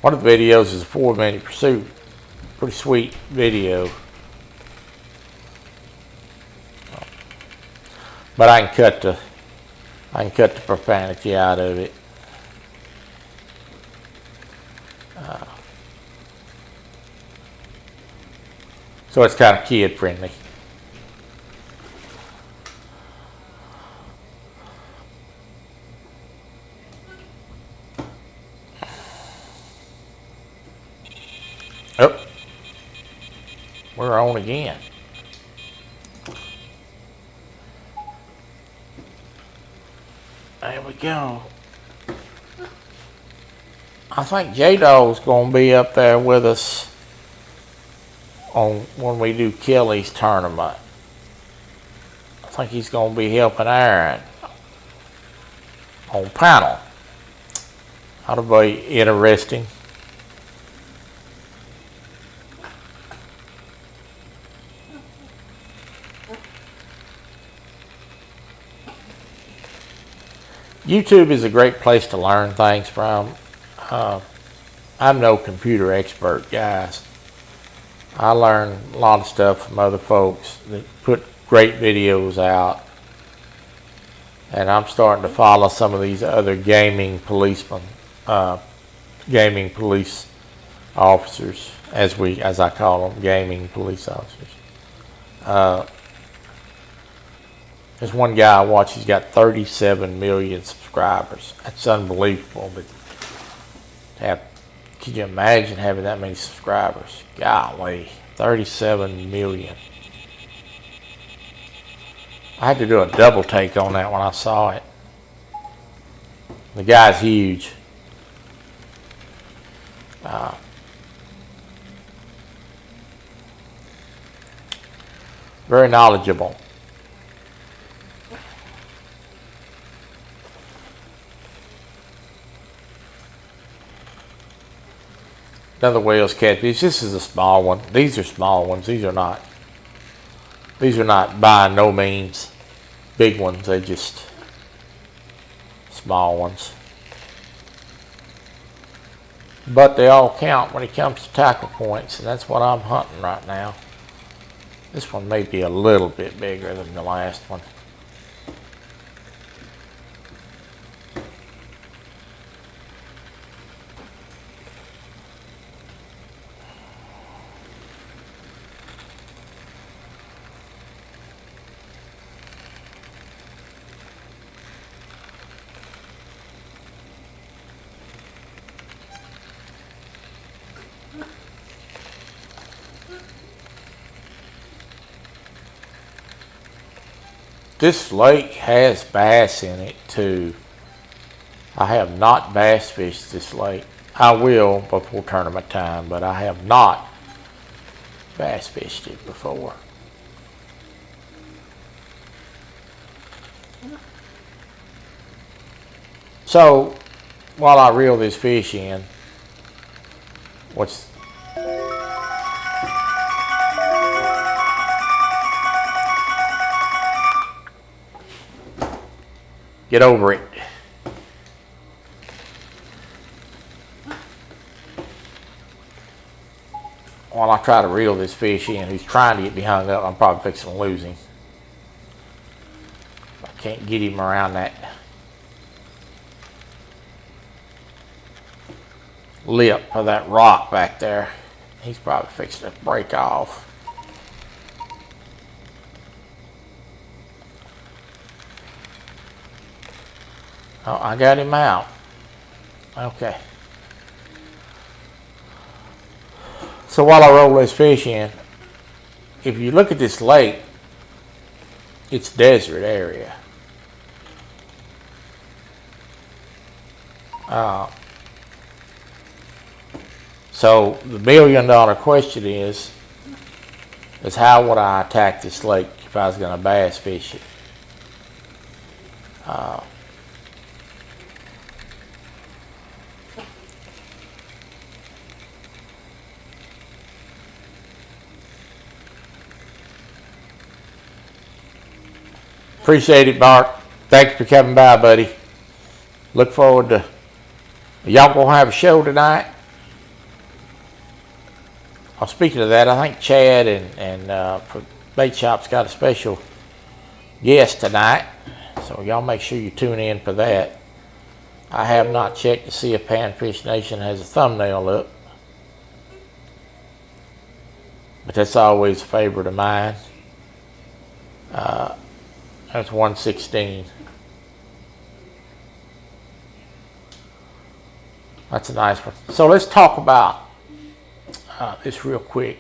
one of the videos is a 4-minute pursuit, pretty sweet video. But I can cut the profanity out of it. So it's kind of kid friendly. Oh, we're on again. There we go. I think J-Dog's going to be up there with us when we do Kelly's tournament. I think he's going to be helping Aaron on panel. That'll be interesting. YouTube is a great place to learn things from. I'm no computer expert, guys. I learn a lot of stuff from other folks that put great videos out. And I'm starting to follow some of these other gaming policemen, gaming police officers, as I call them, gaming police officers. There's one guy I watch, he's got 37 million subscribers. That's unbelievable. But can you imagine having that many subscribers? Golly, 37 million. I had to do a double take on that when I saw it. The guy's huge. Very knowledgeable. Another Wels catfish. This is a small one. These are small ones. These are not by no means big ones. They're just small ones. But they all count when it comes to tackle points, and that's what I'm hunting right now. This one may be a little bit bigger than the last one. This lake has bass in it too. I have not bass fished this lake. I will before tournament time, but I have not bass fished it before. So while I reel this fish in, What's get over it. While I try to reel this fish in, who's trying to get me hung up, I'm probably fixing to lose him. I can't get him around that lip of that rock back there. He's probably fixing to break off. Oh, I got him out. Okay. So while I roll this fish in, if you look at this lake, it's desert area. So the $1 million question is how would I attack this lake if I was going to bass fish it? Appreciate it, Bart. Thank you for coming by, buddy. Look forward to y'all gonna have a show tonight. Speaking of that, I think Chad and Bait Shop's got a special guest tonight, so y'all make sure you tune in for that. I have not checked to see if Panfish Nation has a thumbnail up, but that's always a favorite of mine. That's 116. That's a nice one. So let's talk about this real quick.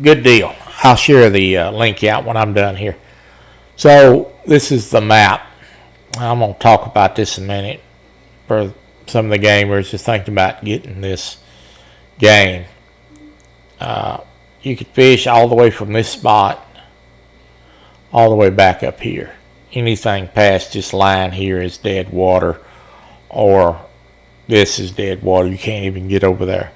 Good deal. I'll share the link out when I'm done here. So this is the map. I'm going to talk about this in a minute for some of the gamers just thinking about getting this game. You could fish all the way from this spot all the way back up here. Anything past this line here is dead water, or this is dead water. You can't even get over there.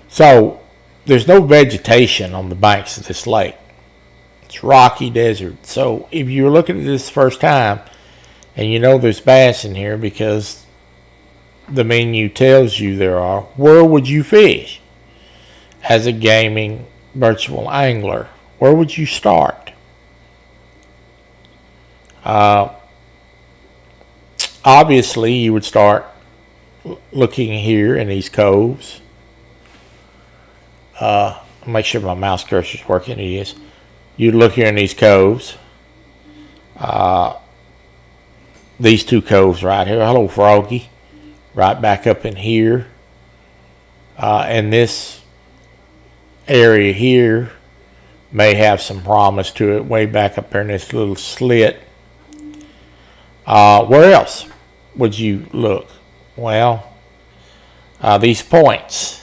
So there's no vegetation on the banks of this lake. It's rocky desert. So if you're looking at this first time and you know there's bass in here because the menu tells you there are, where would you fish as a gaming virtual angler? Where would you start? Obviously you would start looking here in these coves. Make sure my mouse cursor is working. It is. You'd look here in these coves. These two coves right here. Hello, Froggy. Right back up in here. And this area here may have some promise to it, way back up there in this little slit. Where else would you look? Well, these points,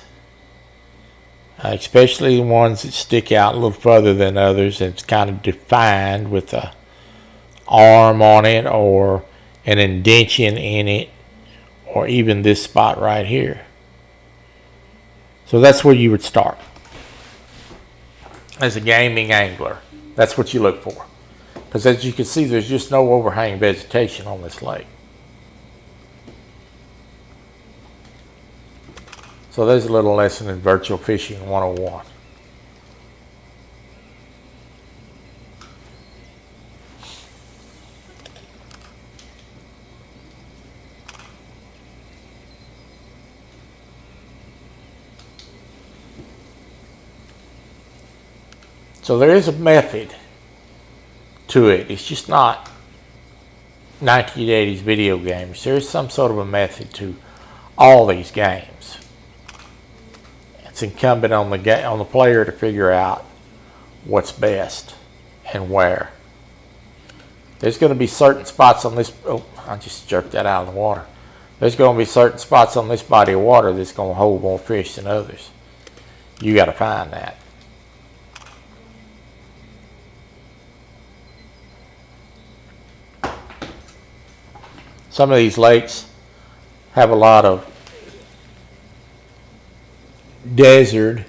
especially the ones that stick out a little further than others, it's kind of defined with a arm on it or an indentation in it, or even this spot right here. So that's where you would start as a gaming angler. That's what you look for, because as you can see, there's just no overhanging vegetation on this lake. So there's a little lesson in virtual fishing 101. So there is a method to it. It's just not 1980s video games. There is some sort of a method to all these games. It's incumbent on the player to figure out what's best and where. There's going to be certain spots on this. Oh, I just jerked that out of the water. There's going to be certain spots on this body of water that's going to hold more fish than others. You got to find that. Some of these lakes have a lot of desert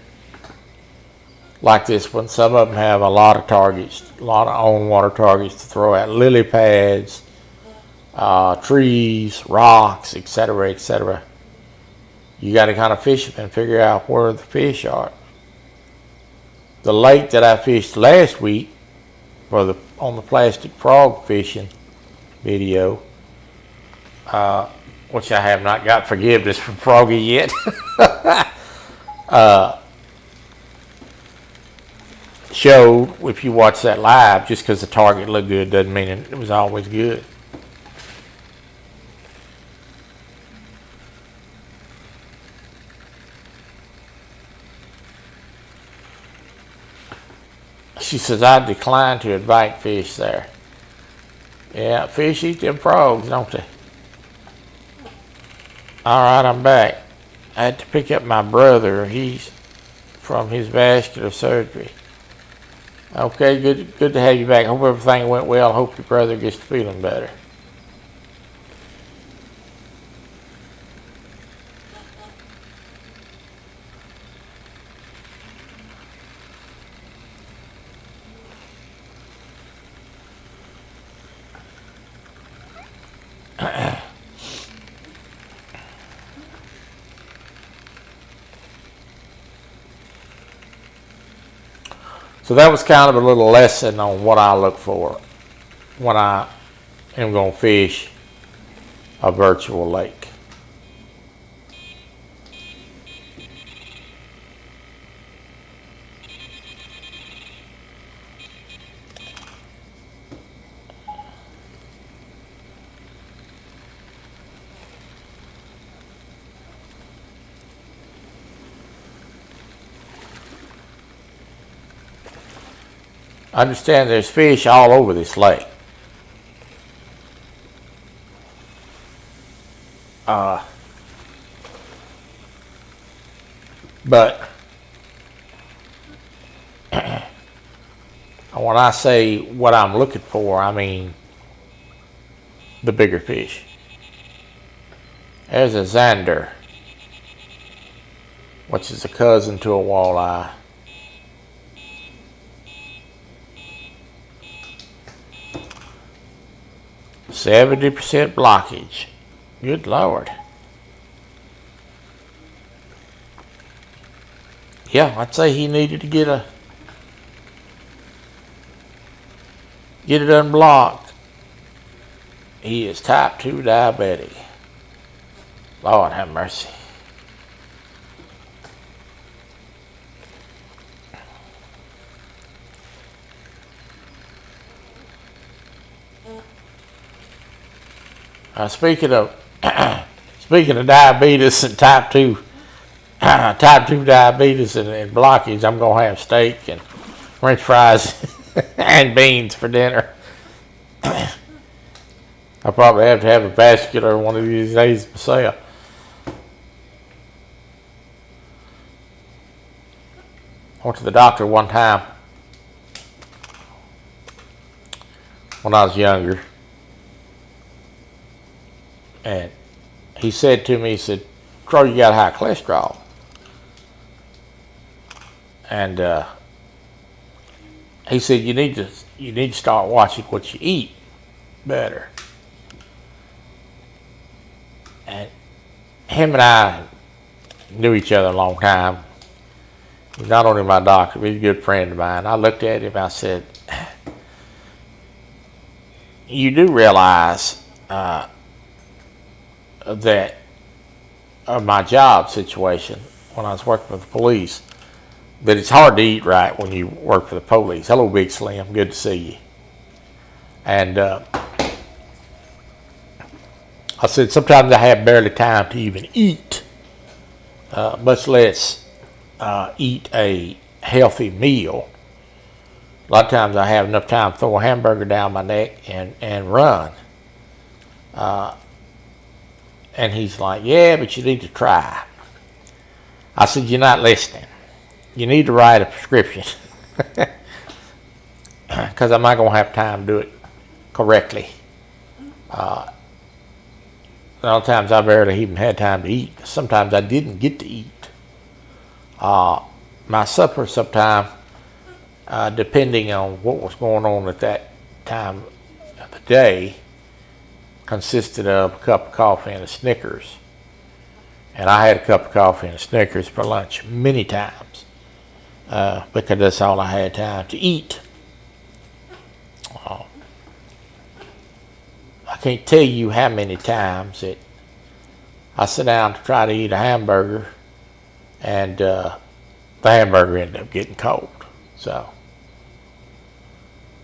like this one. Some of them have a lot of targets, a lot of on water targets to throw at, lily pads, trees, rocks, etc., etc. You got to kind of fish them and figure out where the fish are. The lake that I fished last week on the plastic frog fishing video, which I have not got forgiveness from Froggy yet, showed, if you watch that live, just because the target looked good doesn't mean it was always good. She says, I decline to invite fish there. Yeah, fish eat them frogs, don't they? All right, I'm back. I had to pick up my brother. He's from his vascular surgery. Okay, good to have you back. Hope everything went well. Hope your brother gets to feeling better. So that was kind of a little lesson on what I look for when I am going to fish a virtual lake. I understand there's fish all over this lake. But when I say what I'm looking for, I mean the bigger fish. There's a zander, which is a cousin to a walleye. %70 blockage. Good Lord. Yeah, I'd say he needed to get it unblocked. He is type 2 diabetic. Lord have mercy. Speaking of diabetes and type 2 diabetes and blockage, I'm gonna have steak and French fries and beans for dinner. I'll probably have to have a vascular one of these days myself. I went to the doctor one time when I was younger, and he said to me, he said, Crow, you got high cholesterol. And he said, you need to start watching what you eat better. And him and I knew each other a long time. He's not only my doctor, but he's a good friend of mine. I looked at him, I said, you do realize that my job situation when I was working with the police, that it's hard to eat right when you work for the police. Hello, Big Slim. Good to see you. And I said, sometimes I have barely time to even eat, much less eat a healthy meal. A lot of times I have enough time to throw a hamburger down my neck and run. And he's like, yeah, but you need to try. I said, you're not listening. You need to write a prescription. Because I'm not going to have time to do it correctly. A lot of times I barely even had time to eat. Sometimes I didn't get to eat. My supper sometime, depending on what was going on at that time of the day, consisted of a cup of coffee and a Snickers. And I had a cup of coffee and a Snickers for lunch many times because that's all I had time to eat. I can't tell you how many times that I sit down to try to eat a hamburger and the hamburger ended up getting cold. So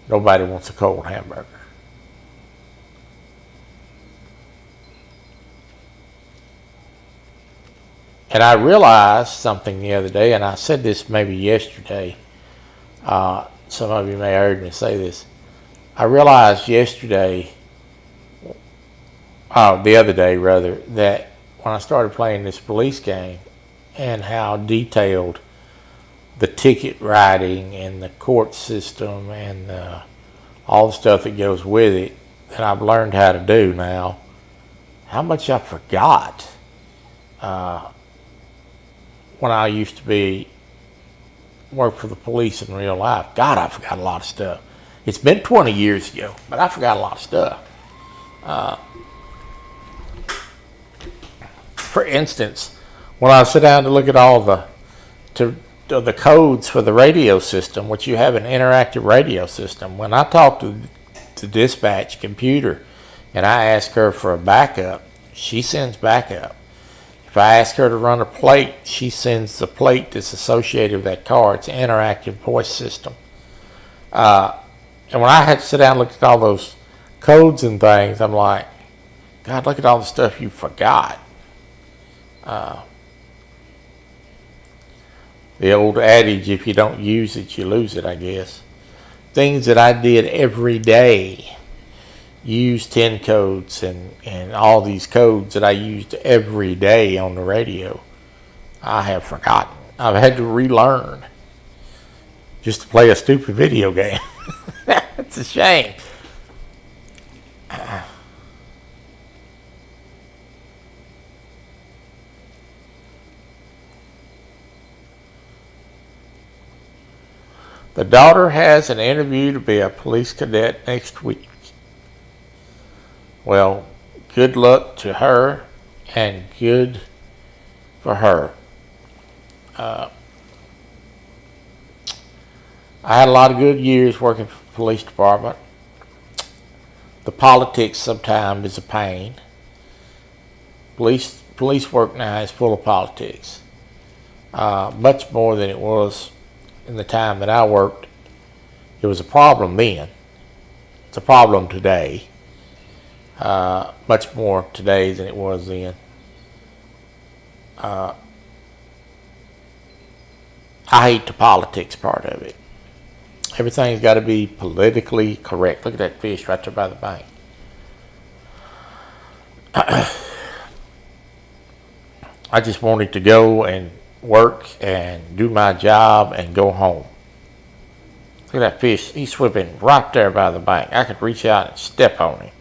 nobody wants a cold hamburger. And I realized something the other day, and I said this maybe yesterday. Some of you may have heard me say this. I realized yesterday, the other day rather, that when I started playing this police game and how detailed the ticket writing and the court system and all the stuff that goes with it that I've learned how to do now, how much I forgot when I used to work for the police in real life. God, I forgot a lot of stuff. It's been 20 years ago, but I forgot a lot of stuff. For instance, when I sit down to look at all the codes for the radio system, which you have an interactive radio system, when I talk to the dispatch computer and I ask her for a backup, she sends backup. If I ask her to run a plate, she sends the plate that's associated with that car. It's an interactive voice system. And when I had to sit down and look at all those codes and things, I'm like, God, look at all the stuff you forgot. The old adage, if you don't use it, you lose it, I guess. Things that I did every day, use 10 codes and all these codes that I used every day on the radio, I have forgotten. I've had to relearn just to play a stupid video game. It's a shame. The daughter has an interview to be a police cadet next week. Well, good luck to her and good for her. I had a lot of good years working for the police department. The politics sometimes is a pain. Police work now is full of politics. Much more than it was in the time that I worked. It was a problem then. It's a problem today. Much more today than it was then. I hate the politics part of it. Everything's got to be politically correct. Look at that fish right there by the bank. I just wanted to go and work and do my job and go home. Look at that fish. He's swimming right there by the bank. I could reach out and step on him.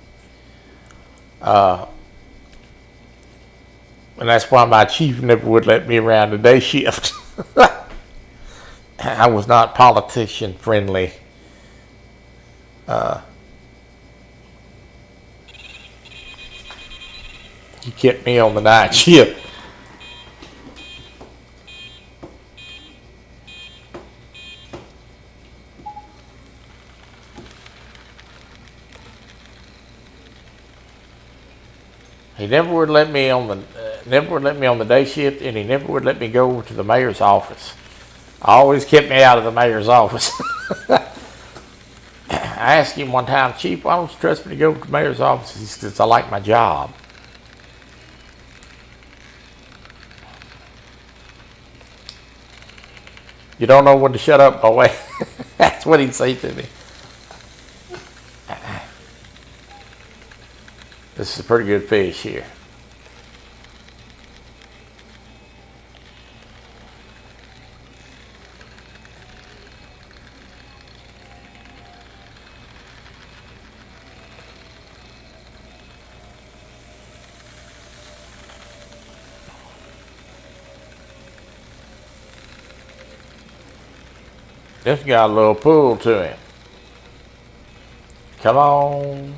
And that's why my chief never would let me around the day shift. I was not politician friendly. He kept me on the night shift. He never would let me on the day shift, and he never would let me go over to the mayor's office. Always kept me out of the mayor's office. I asked him one time, Chief, why don't you trust me to go to the mayor's office? He says, I like my job. You don't know when to shut up, boy. That's what he'd say to me. This is a pretty good fish here. This got a little pull to him. Come on.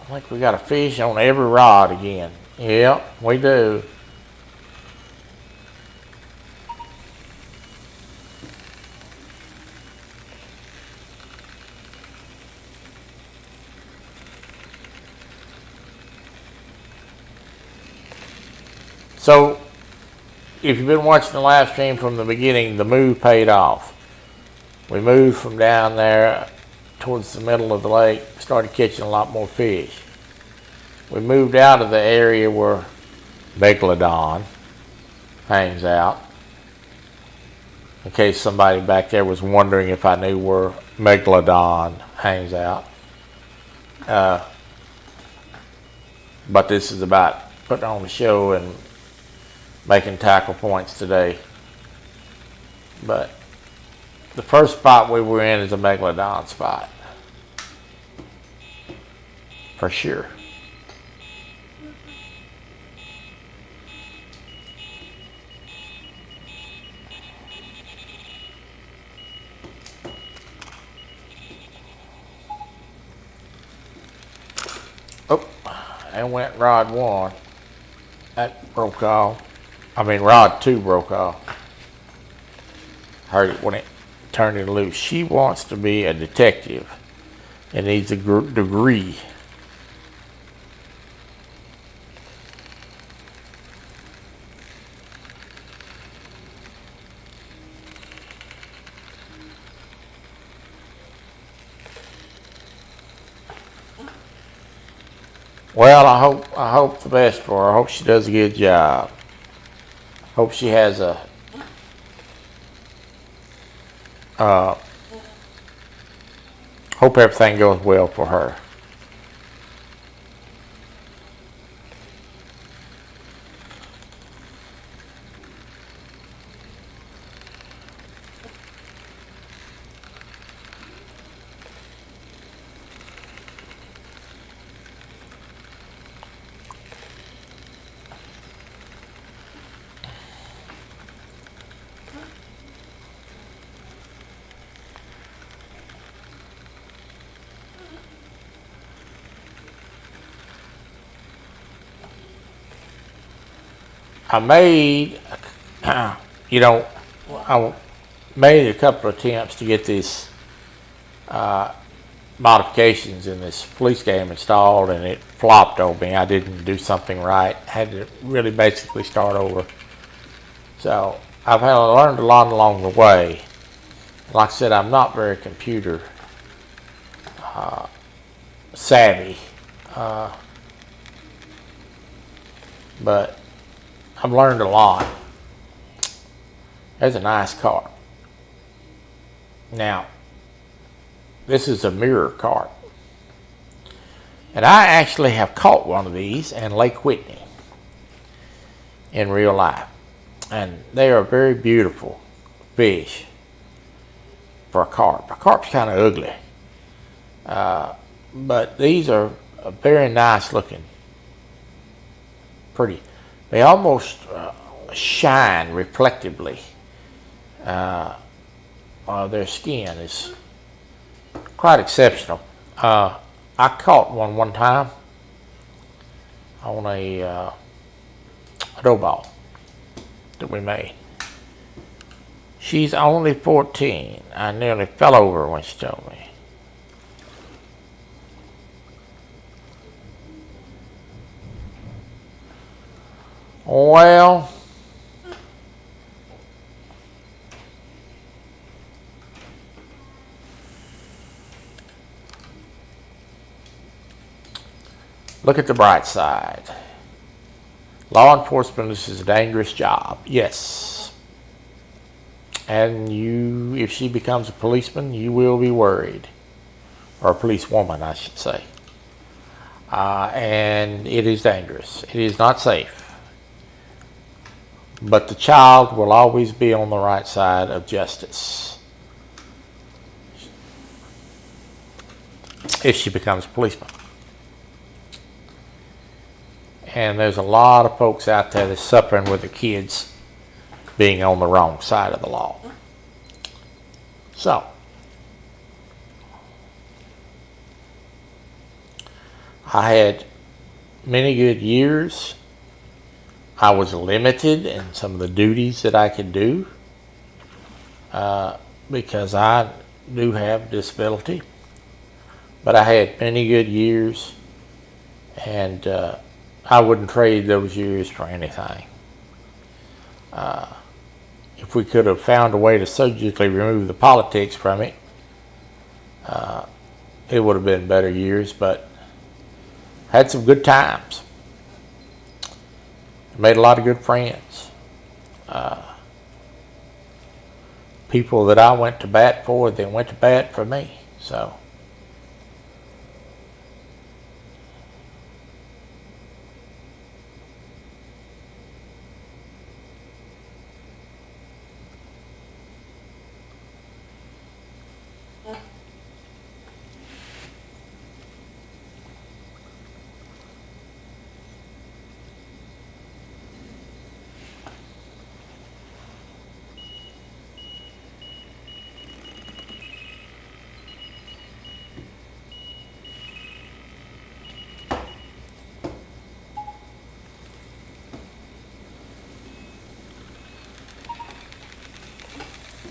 I think we got a fish on every rod again. Yep, we do. So, if you've been watching the live stream from the beginning, the move paid off. We moved from down there towards the middle of the lake, started catching a lot more fish. We moved out of the area where Megalodon hangs out. In case somebody back there was wondering if I knew where Megalodon hangs out. But this is about putting on the show and making tackle points today. But the first spot we were in is a Megalodon spot. For sure. Oh, and went rod 1. That broke off. I mean, rod 2 broke off. Heard it when it turned it loose. She wants to be a detective and needs a degree. Well, I hope the best for her. I hope she does a good job. Hope she has a hope everything goes well for her. I made, I made a couple of attempts to get these modifications in this police game installed, and it flopped on me. I didn't do something right. Had to really basically start over. So I've learned a lot along the way. Like I said, I'm not very computer savvy, but I've learned a lot. There's a nice carp. Now, this is a mirror carp. And I actually have caught one of these in Lake Whitney in real life. And they are very beautiful fish for a carp. A carp's kind of ugly. But these are very nice looking. Pretty. They almost shine reflectively. Their skin is quite exceptional. I caught one time on a dough ball that we made. She's only 14. I nearly fell over when she told me. Well, look at the bright side. Law enforcement, this is a dangerous job. Yes. And if she becomes a policeman, you will be worried. Or a policewoman, I should say. And it is dangerous. It is not safe. but the child will always be on the right side of justice if she becomes a policeman. And there's a lot of folks out there that's suffering with the kids being on the wrong side of the law. So, I had many good years. I was limited in some of the duties that I could do because I do have a disability. But I had many good years, and I wouldn't trade those years for anything. If we could have found a way to surgically remove the politics from it, it would have been better years, but had some good times. Made a lot of good friends. People that I went to bat for, they went to bat for me. So,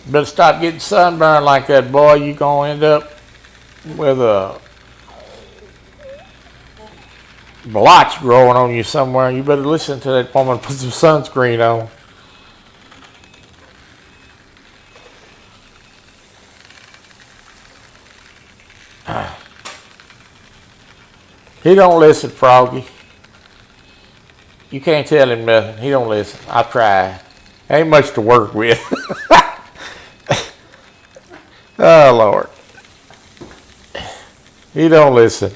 better stop getting sunburned like that, boy. You're going to end up with a blotch growing on you somewhere. You better listen to that woman, put some sunscreen on. He don't listen, Froggy. You can't tell him nothing. He don't listen. I've tried. Ain't much to work with. Oh, Lord. He don't listen.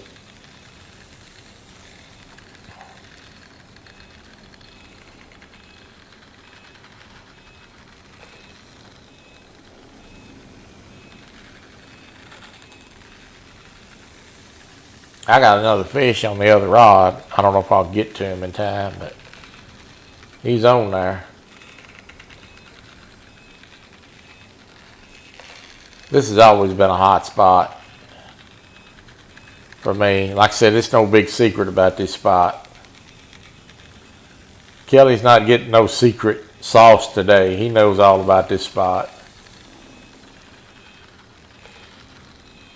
I got another fish on the other rod. I don't know if I'll get to him in time, but he's on there. This has always been a hot spot for me. Like I said, it's no big secret about this spot. Kelly's not getting no secret sauce today. He knows all about this spot.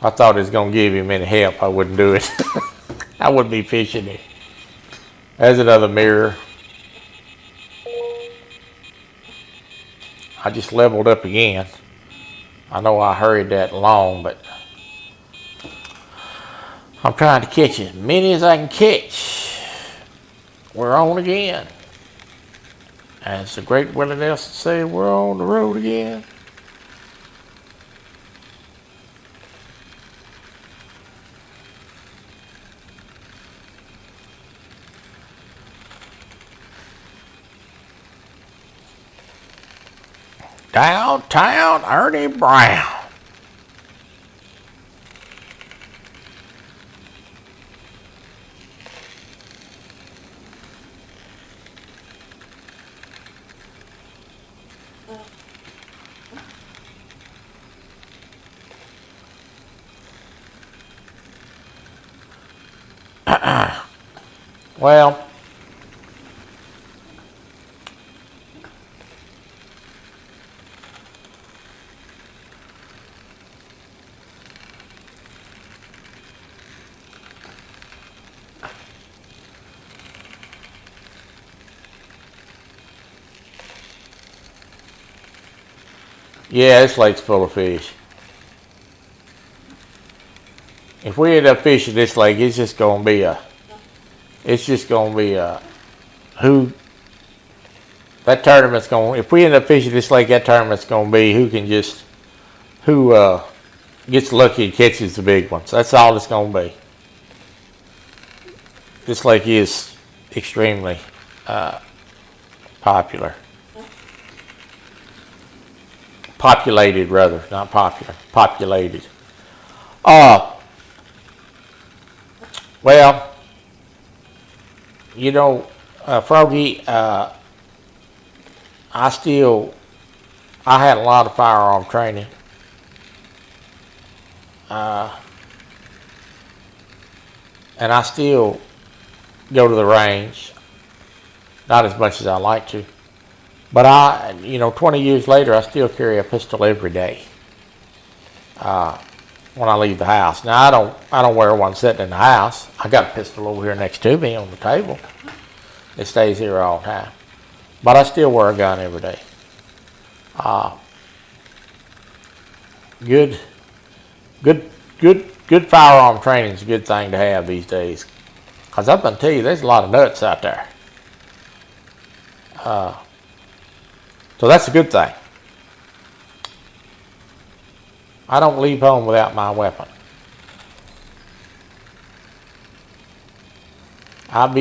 I thought it was going to give him any help. I wouldn't do it. I wouldn't be fishing it. There's another mirror. I just leveled up again. I know I hurried that long, but I'm trying to catch as many as I can catch. We're on again. As the great Willie Nelson said, we're on the road again. Downtown Ernie Brown. Well, yeah, this lake's full of fish. If we end up fishing this lake, it's just gonna be a who that tournament's gonna. If we end up fishing this lake, that tournament's gonna be who gets lucky and catches the big ones. That's all it's gonna be. This lake is extremely popular. populated rather, not popular, populated. Well, you know, Froggy, I had a lot of firearm training. And I still go to the range, not as much as I like to. But 20 years later, I still carry a pistol every day when I leave the house. Now, I don't wear one sitting in the house. I got a pistol over here next to me on the table. It stays here all the time. But I still wear a gun every day. Good firearm training is a good thing to have these days. Because I'm going to tell you, there's a lot of nuts out there. So that's a good thing. I don't leave home without my weapon. I'm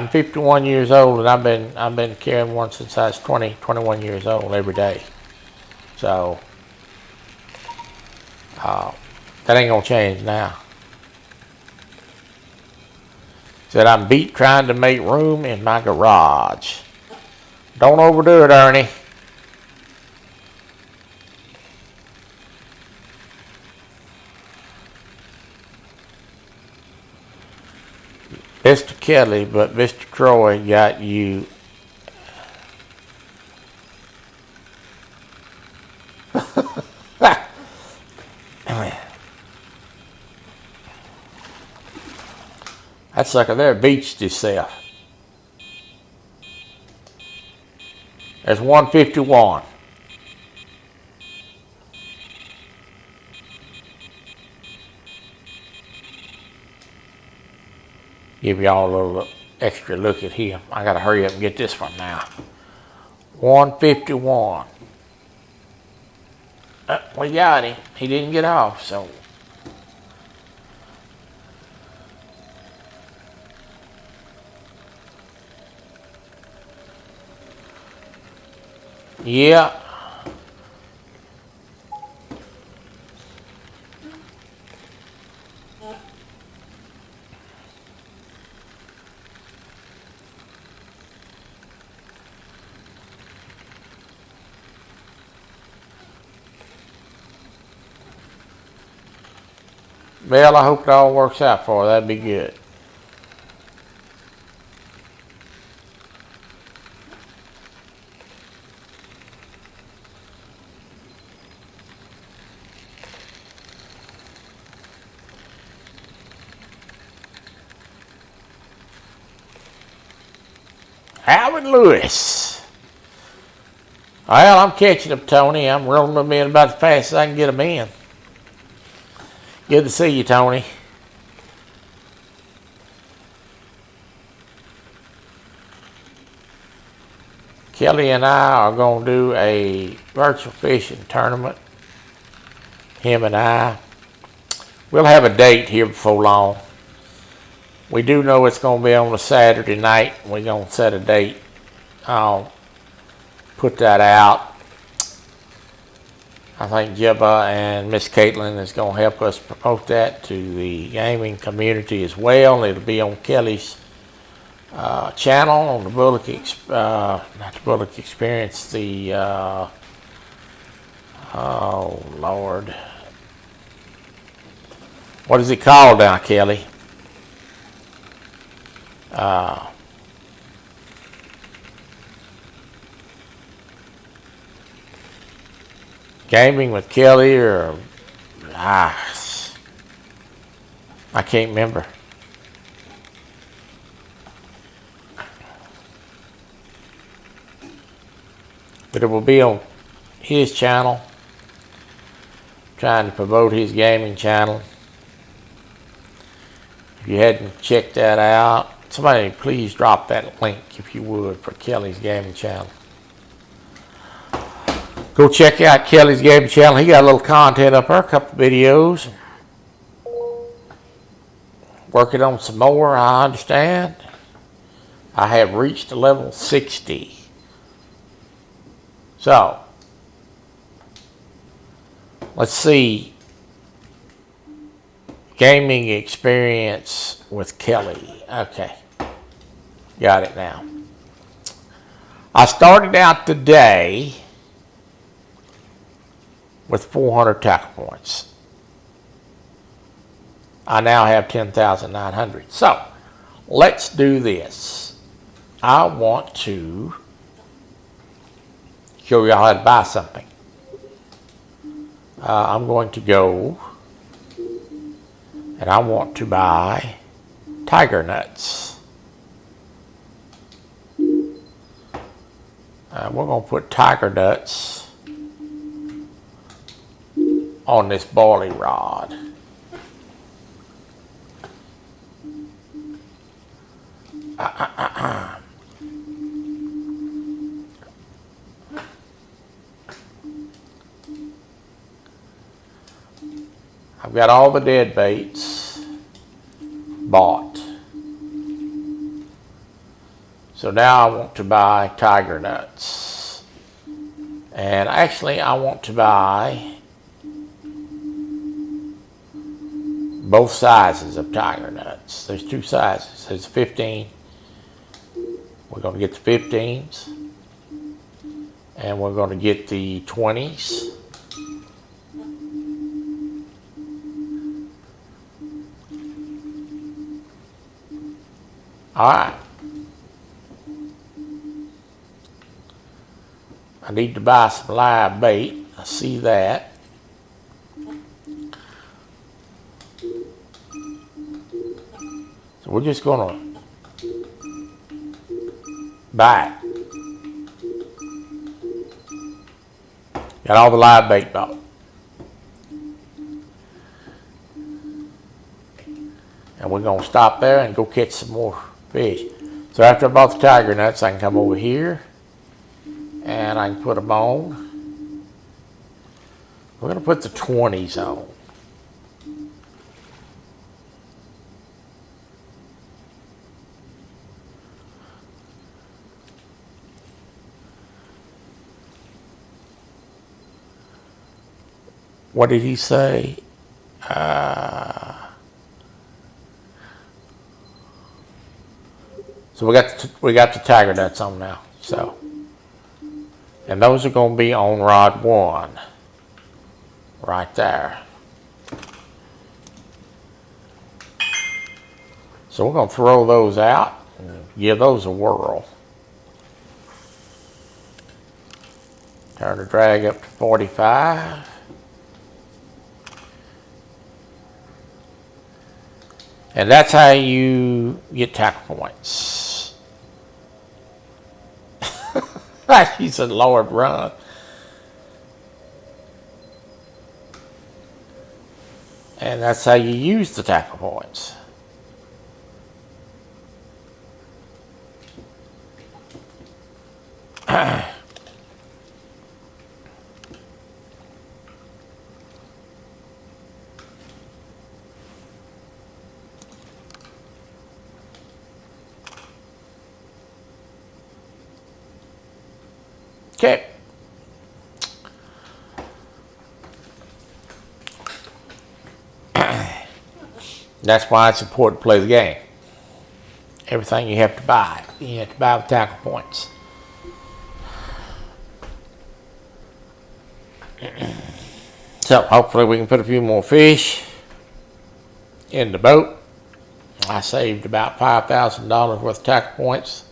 51 years old, and I've been carrying one since I was 21 years old every day. So that ain't gonna change now. Said I'm beat trying to make room in my garage. Don't overdo it, Ernie. Mr. Kelly, but Mr. Troy got you. That sucker there beached himself. There's 151. Give y'all a little extra look at him. I gotta hurry up and get this one now. 151. We got him. He didn't get off, so. Yeah. Well, I hope it all works out for her. That'd be good. Howard Lewis. Well, I'm catching them, Tony. I'm rolling them in about as fast as I can get them in. Good to see you, Tony. Kelly and I are going to do a virtual fishing tournament. Him and I. We'll have a date here before long. We do know it's going to be on a Saturday night. We're going to set a date. I'll put that out. I think Jebba and Miss Caitlin is going to help us promote that to the gaming community as well. It'll be on Kelly's channel on the Bullock, not the Bullock Experience, the, oh Lord. What is it called now, Kelly? Gaming with Kelly or I can't remember. But it will be on his channel. Trying to promote his gaming channel. If you hadn't checked that out, somebody please drop that link if you would for Kelly's gaming channel. Go check out Kelly's gaming channel. He got a little content up there, a couple videos. Working on some more, I understand. I have reached level 60. So, let's see. Gaming experience with Kelly. Okay. Got it now. I started out today with 400 tackle points. I now have 10,900. So, let's do this. I want to show y'all how to buy something. I'm going to go and I want to buy tiger nuts. We're going to put tiger nuts on this boilie rod. I've got all the dead baits bought. So now I want to buy tiger nuts. And actually I want to buy both sizes of tiger nuts. There's two sizes. There's 15. We're going to get the 15s. And we're going to get the 20s. All right. I need to buy some live bait. I see that. So we're just going to buy it. Got all the live bait bought. And we're going to stop there and go catch some more fish. So after I bought the tiger nuts, I can come over here and I can put them on. We're going to put the 20s on. What did he say? So we got the tiger nuts on now. So, and those are going to be on rod 1, right there. So we're going to throw those out and give those a whirl. Turn the drag up to 45. And that's how you get tackle points. He said, Lord, run. And that's how you use the tackle points. Okay. That's why it's important to play the game. Everything you have to buy. You have to buy with tackle points. So hopefully we can put a few more fish in the boat. I saved about $5,000 worth of tackle points.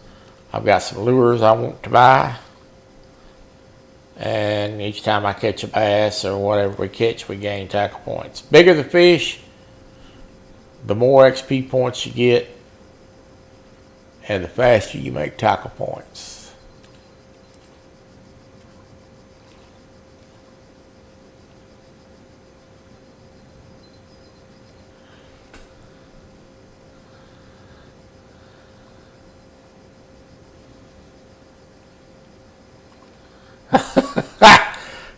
I've got some lures I want to buy. And each time I catch a bass or whatever we catch, we gain tackle points. Bigger the fish, the more XP points you get, and the faster you make tackle points.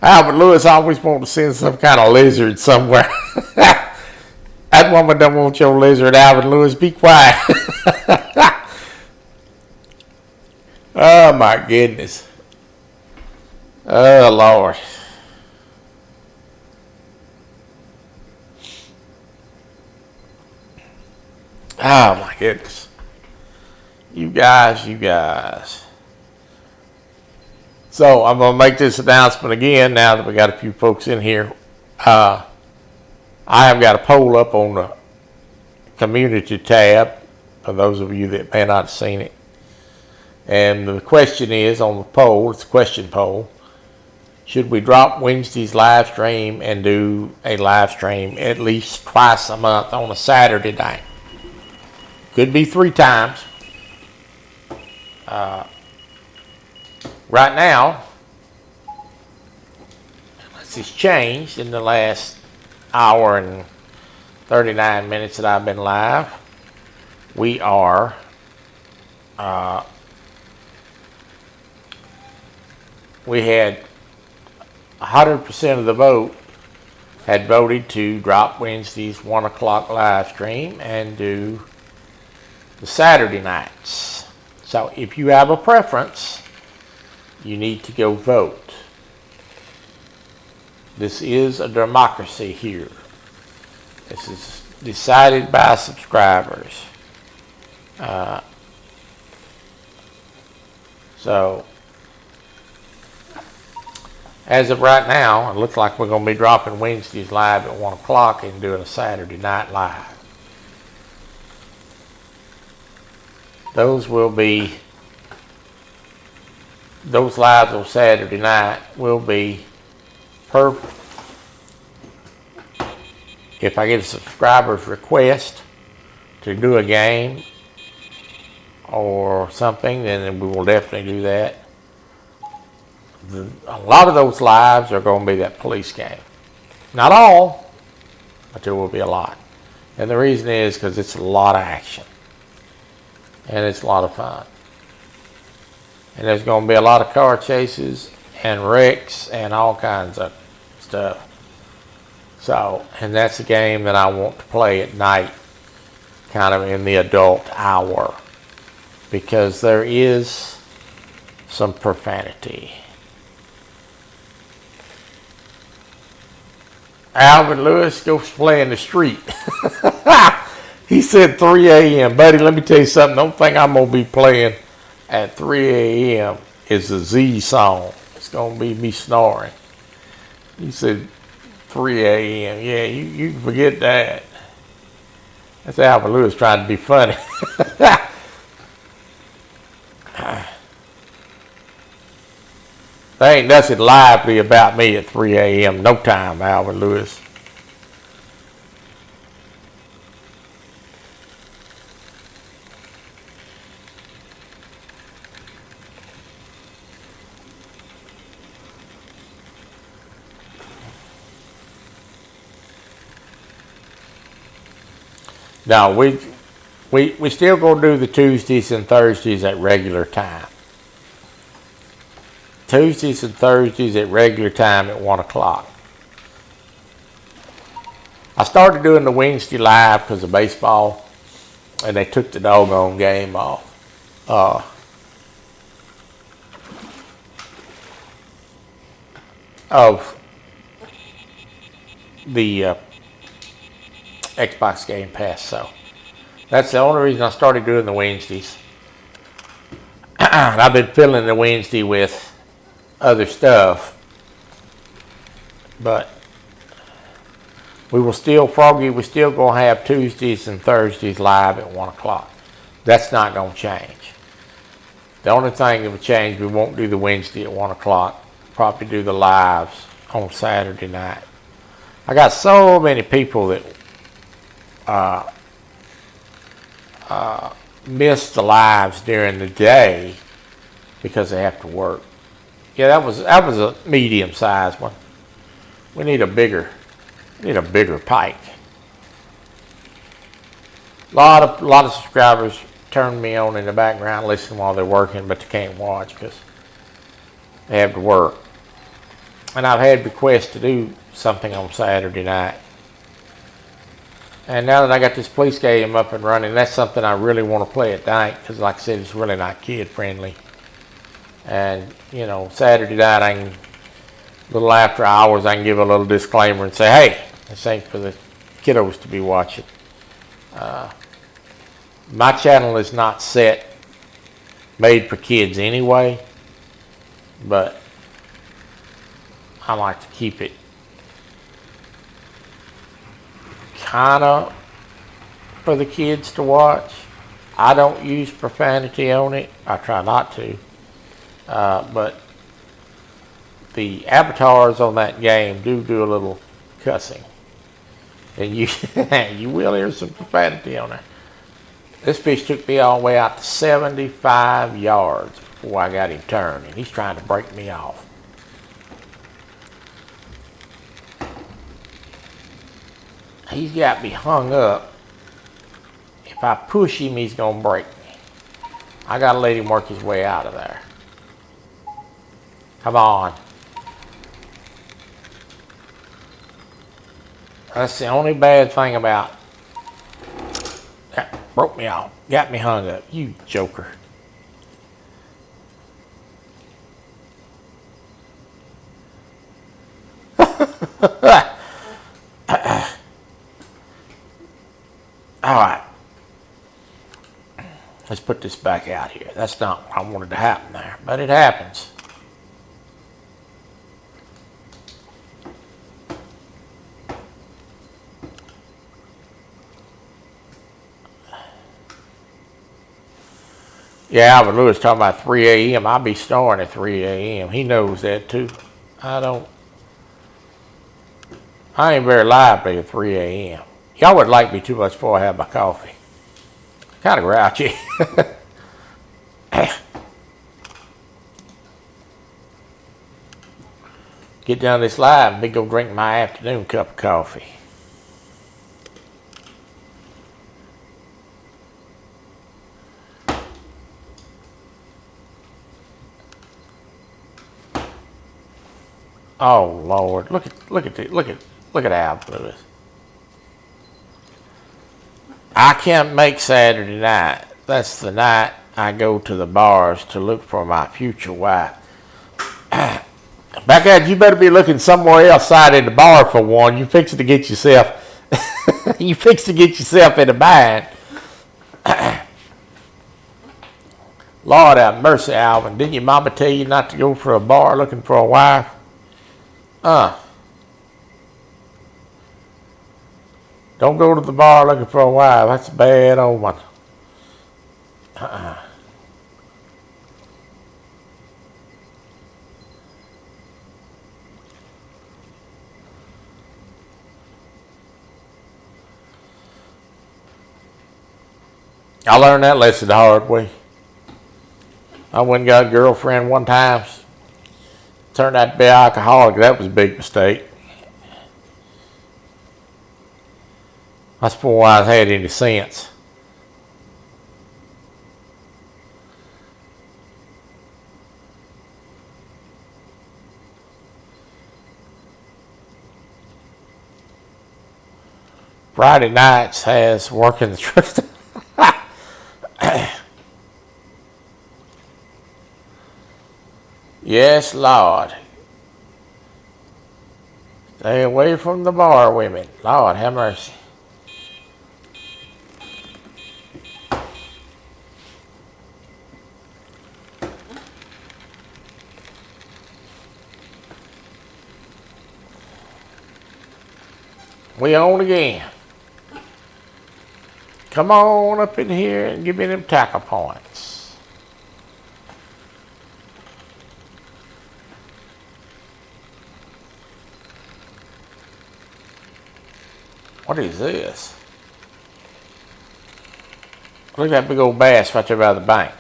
Albert Lewis always wanted to send some kind of lizard somewhere. That woman don't want your lizard, Albert Lewis. Be quiet. Oh, my goodness. Oh, Lord. Oh my goodness. You guys. So I'm going to make this announcement again now that we got a few folks in here. I have got a poll up on the community tab for those of you that may not have seen it. And the question is on the poll, it's a question poll. Should we drop Wednesday's live stream and do a live stream at least twice a month on a Saturday night? Could be 3 times. Right now, unless it's changed in the last hour and 39 minutes that I've been live, we are we had 100% of the vote had voted to drop Wednesday's 1 o'clock live stream and do the Saturday nights. So if you have a preference, you need to go vote. This is a democracy here. This is decided by subscribers. So as of right now, it looks like we're going to be dropping Wednesdays live at 1 o'clock and doing a Saturday night live. Those lives on Saturday night will be if I get a subscriber's request to do a game or something, then we will definitely do that. A lot of those lives are going to be that police game. Not all, but there will be a lot. And the reason is because it's a lot of action. And it's a lot of fun. And there's going to be a lot of car chases and wrecks and all kinds of stuff. So, and that's a game that I want to play at night, kind of in the adult hour, because there is some profanity. Alvin Lewis goes play in the street. He said 3 a.m. Buddy, let me tell you something. Don't think I'm going to be playing at 3 a.m. It's a Z song. It's going to be me snoring. He said 3 a.m. Yeah, you can forget that. That's Alvin Lewis trying to be funny. There ain't nothing lively about me at 3 a.m. No time, Alvin Lewis. No, we still gonna do the Tuesdays and Thursdays at regular time. Tuesdays and Thursdays at regular time at 1 o'clock. I started doing the Wednesday live because of baseball, and they took the doggone game off. Of the Xbox Game Pass, so that's the only reason I started doing the Wednesdays. And I've been filling the Wednesday with other stuff, but we're still gonna have Tuesdays and Thursdays live at 1 o'clock. That's not gonna change. The only thing that would change, we won't do the Wednesday at 1 o'clock. Probably do the lives on Saturday night. I got so many people that miss the lives during the day because they have to work. Yeah, that was a medium-sized one. We need a bigger pike. A lot of subscribers turn me on in the background, listen while they're working, but they can't watch because they have to work. And I've had requests to do something on Saturday night. And now that I got this police game up and running, that's something I really want to play at night because, like I said, it's really not kid-friendly. And, you know, Saturday night, a little after hours, I can give a little disclaimer and say, hey, this ain't for the kiddos to be watching. My channel is not made for kids anyway, but I like to keep it kind of for the kids to watch. I don't use profanity on it. I try not to. But the avatars on that game do a little cussing. And you you will hear some profanity on there. This fish took me all the way out to 75 yards before I got him turned, and he's trying to break me off. He's got me hung up. If I push him, he's going to break me. I got to let him work his way out of there. Come on. That's the only bad thing about that. Broke me off. Got me hung up. You joker. All right. Let's put this back out here. That's not what I wanted to happen there, but it happens. Yeah, Alvin Lewis talking about 3 a.m. I'll be snoring at 3 a.m. He knows that too. I ain't very lively at 3 a.m. Y'all wouldn't like me too much before I have my coffee. Kind of grouchy. Get down this live and go drink my afternoon cup of coffee. Oh Lord, look at Alvin Lewis. I can't make Saturday night. That's the night I go to the bars to look for my future wife. Backyard, you better be looking somewhere else outside the bar for one. You fixing to get yourself in a bind. Lord have mercy, Alvin. Didn't your mama tell you not to go for a bar looking for a wife? Don't go to the bar looking for a wife. That's a bad omen. I learned that lesson the hard way. I went and got a girlfriend one time. Turned out to be alcoholic. That was a big mistake. That's before I had any sense. Friday nights has working the truth. Yes, Lord. Stay away from the bar, women. Lord, have mercy. We on again. Come on up in here and give me them tackle points. What is this? Look at that big old bass right there by the bank.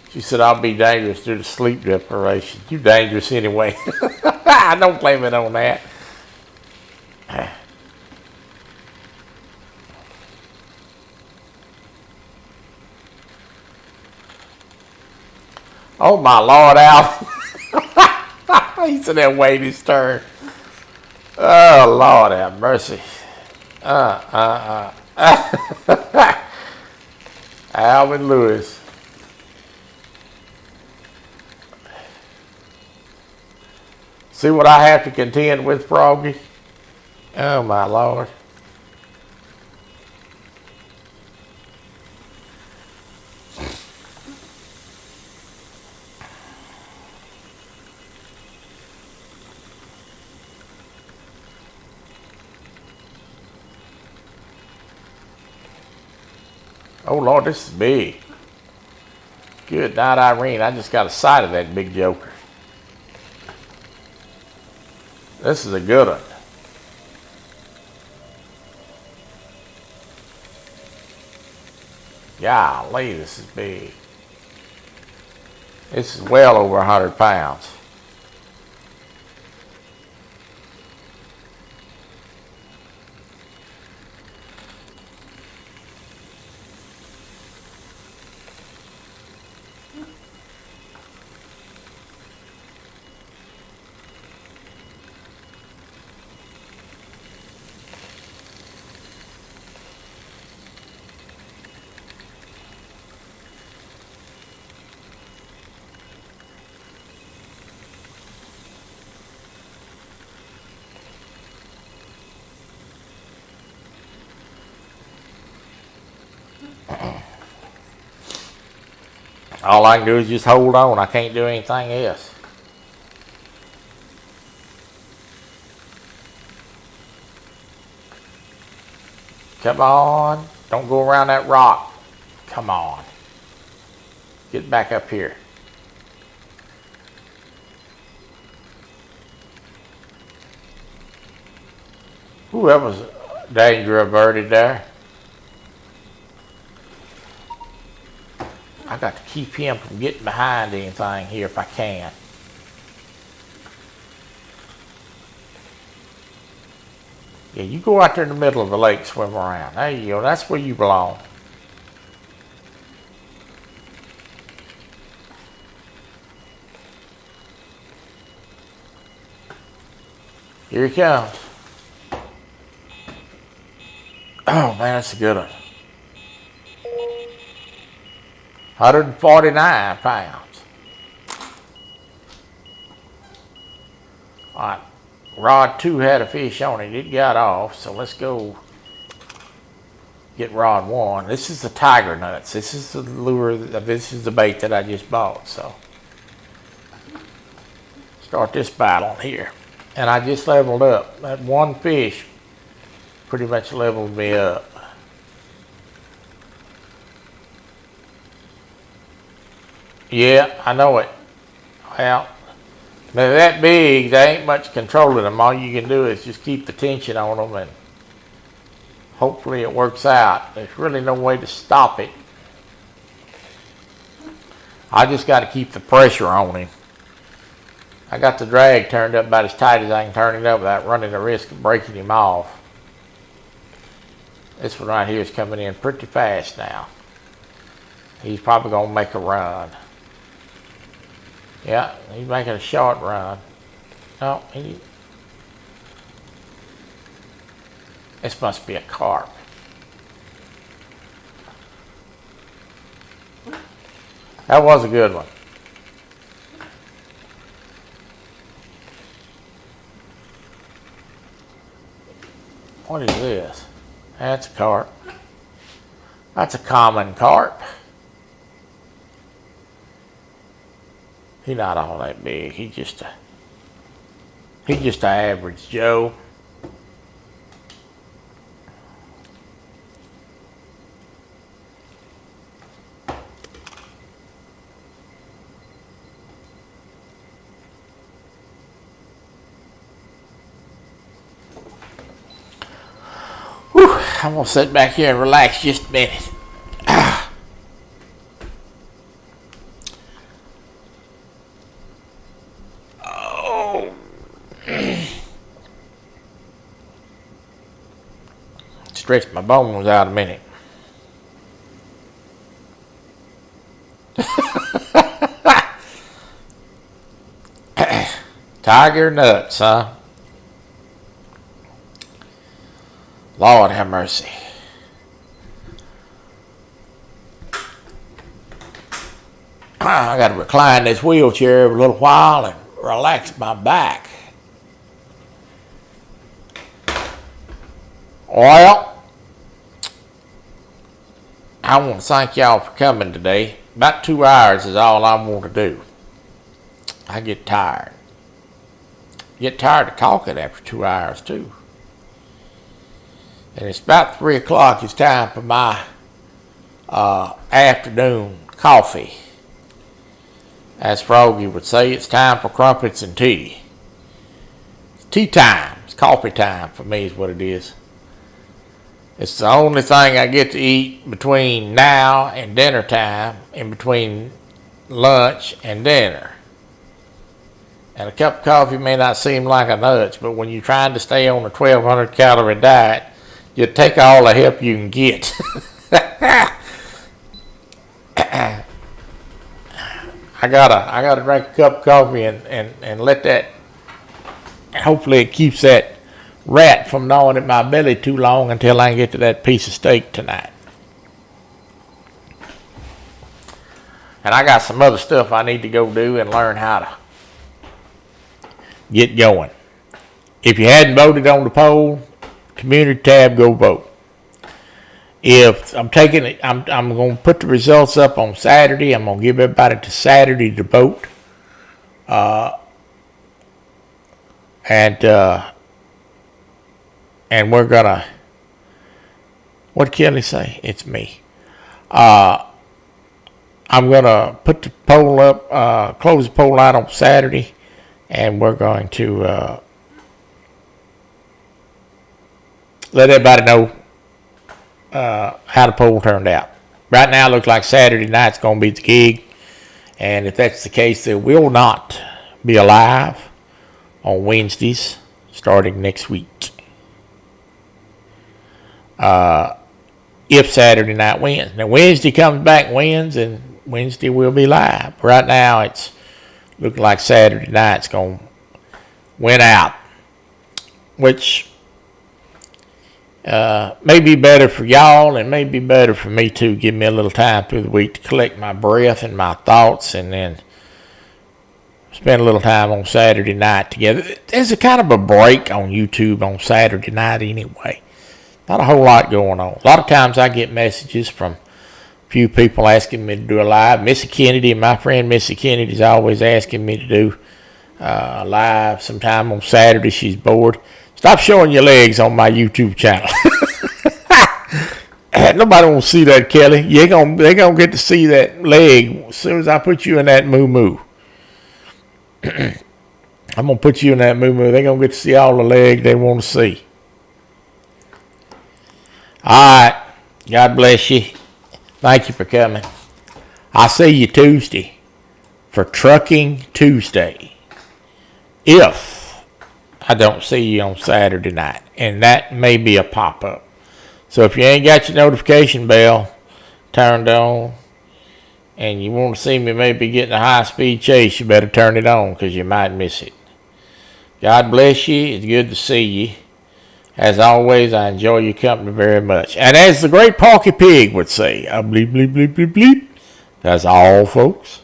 She said, I'll be dangerous due to sleep deprivation. You dangerous anyway. I don't blame it on that. Oh my Lord, Al. He's in there waiting his turn. Oh Lord have mercy. Alvin Lewis. See what I have to contend with, Froggy? Oh, my Lord. Oh, Lord, this is big. Good night, Irene. I just got a sight of that big joker. This is a good one. Golly, this is big. This is well over 100 pounds. All I can do is just hold on. I can't do anything else. Come on. Don't go around that rock. Come on. Get back up here. Ooh, that was danger averted there. I got to keep him from getting behind anything here if I can. Yeah, you go out there in the middle of the lake, swim around. There you go. That's where you belong. Here he comes. Oh, man, that's a good one. 149 pounds. All right. Rod 2 had a fish on it. It got off, so let's go get rod 1. This is the tiger nuts. This is the lure. This is the bait that I just bought. So start this battle here. And I just leveled up. That one fish pretty much leveled me up. Yeah, I know it. Well, they're that big, they ain't much controlling them. All you can do is just keep the tension on them and hopefully it works out. There's really no way to stop it. I just got to keep the pressure on him. I got the drag turned up about as tight as I can turn it up without running the risk of breaking him off. This one right here is coming in pretty fast now. He's probably going to make a run. Yeah, he's making a short run. No, this must be a carp. That was a good one. What is this? That's a carp. That's a common carp. He's not all that big. He's just an average Joe. Whew, I'm gonna sit back here and relax just a minute. Stretch my bones out a minute. Tiger nuts, huh? Lord have mercy. I got to recline this wheelchair a little while and relax my back. Well, I want to thank y'all for coming today. About 2 hours is all I want to do. I get tired. Get tired of talking after 2 hours too. And it's about 3 o'clock. It's time for my afternoon coffee. As Froggy would say, it's time for crumpets and tea. It's tea time. It's coffee time for me is what it is. It's the only thing I get to eat between now and dinner time, in between lunch and dinner. And a cup of coffee may not seem like a nudge, but when you're trying to stay on a 1,200 calorie diet, you take all the help you can get. I gotta drink a cup of coffee and let that, hopefully it keeps that rat from gnawing at my belly too long until I can get to that piece of steak tonight. And I got some other stuff I need to go do and learn how to get going. If you hadn't voted on the poll, community tab, go vote. If I'm taking it, I'm going to put the results up on Saturday. I'm going to give everybody to Saturday to vote. And we're going to, what did Kelly say? It's me. I'm going to put the poll up, close the poll out on Saturday, and we're going to let everybody know how the poll turned out. Right now, it looks like Saturday night's going to be the gig, and if that's the case, there will not be a live on Wednesdays starting next week. If Saturday night wins. Now, Wednesday comes back and wins, and Wednesday will be live. Right now, it's looking like Saturday night's going to win out, which may be better for y'all and may be better for me too. Give me a little time through the week to collect my breath and my thoughts, and then spend a little time on Saturday night together. There's a kind of a break on YouTube on Saturday night anyway. Not a whole lot going on. A lot of times I get messages from a few people asking me to do a live. Missy Kennedy, my friend Missy Kennedy, is always asking me to do a live sometime on Saturday. She's bored. Stop showing your legs on my YouTube channel. Nobody wants to see that, Kelly. They're gonna get to see that leg as soon as I put you in that moo-moo. I'm going to put you in that moo-moo. They're going to get to see all the leg they want to see. All right. God bless you. Thank you for coming. I'll see you Tuesday for Trucking Tuesday. If I don't see you on Saturday night. And that may be a pop-up. So if you ain't got your notification bell turned on and you want to see me maybe getting a high-speed chase, you better turn it on because you might miss it. God bless you. It's good to see you. As always, I enjoy your company very much. And as the great Porky Pig would say, bleep, bleep, bleep, bleep, bleep. That's all, folks.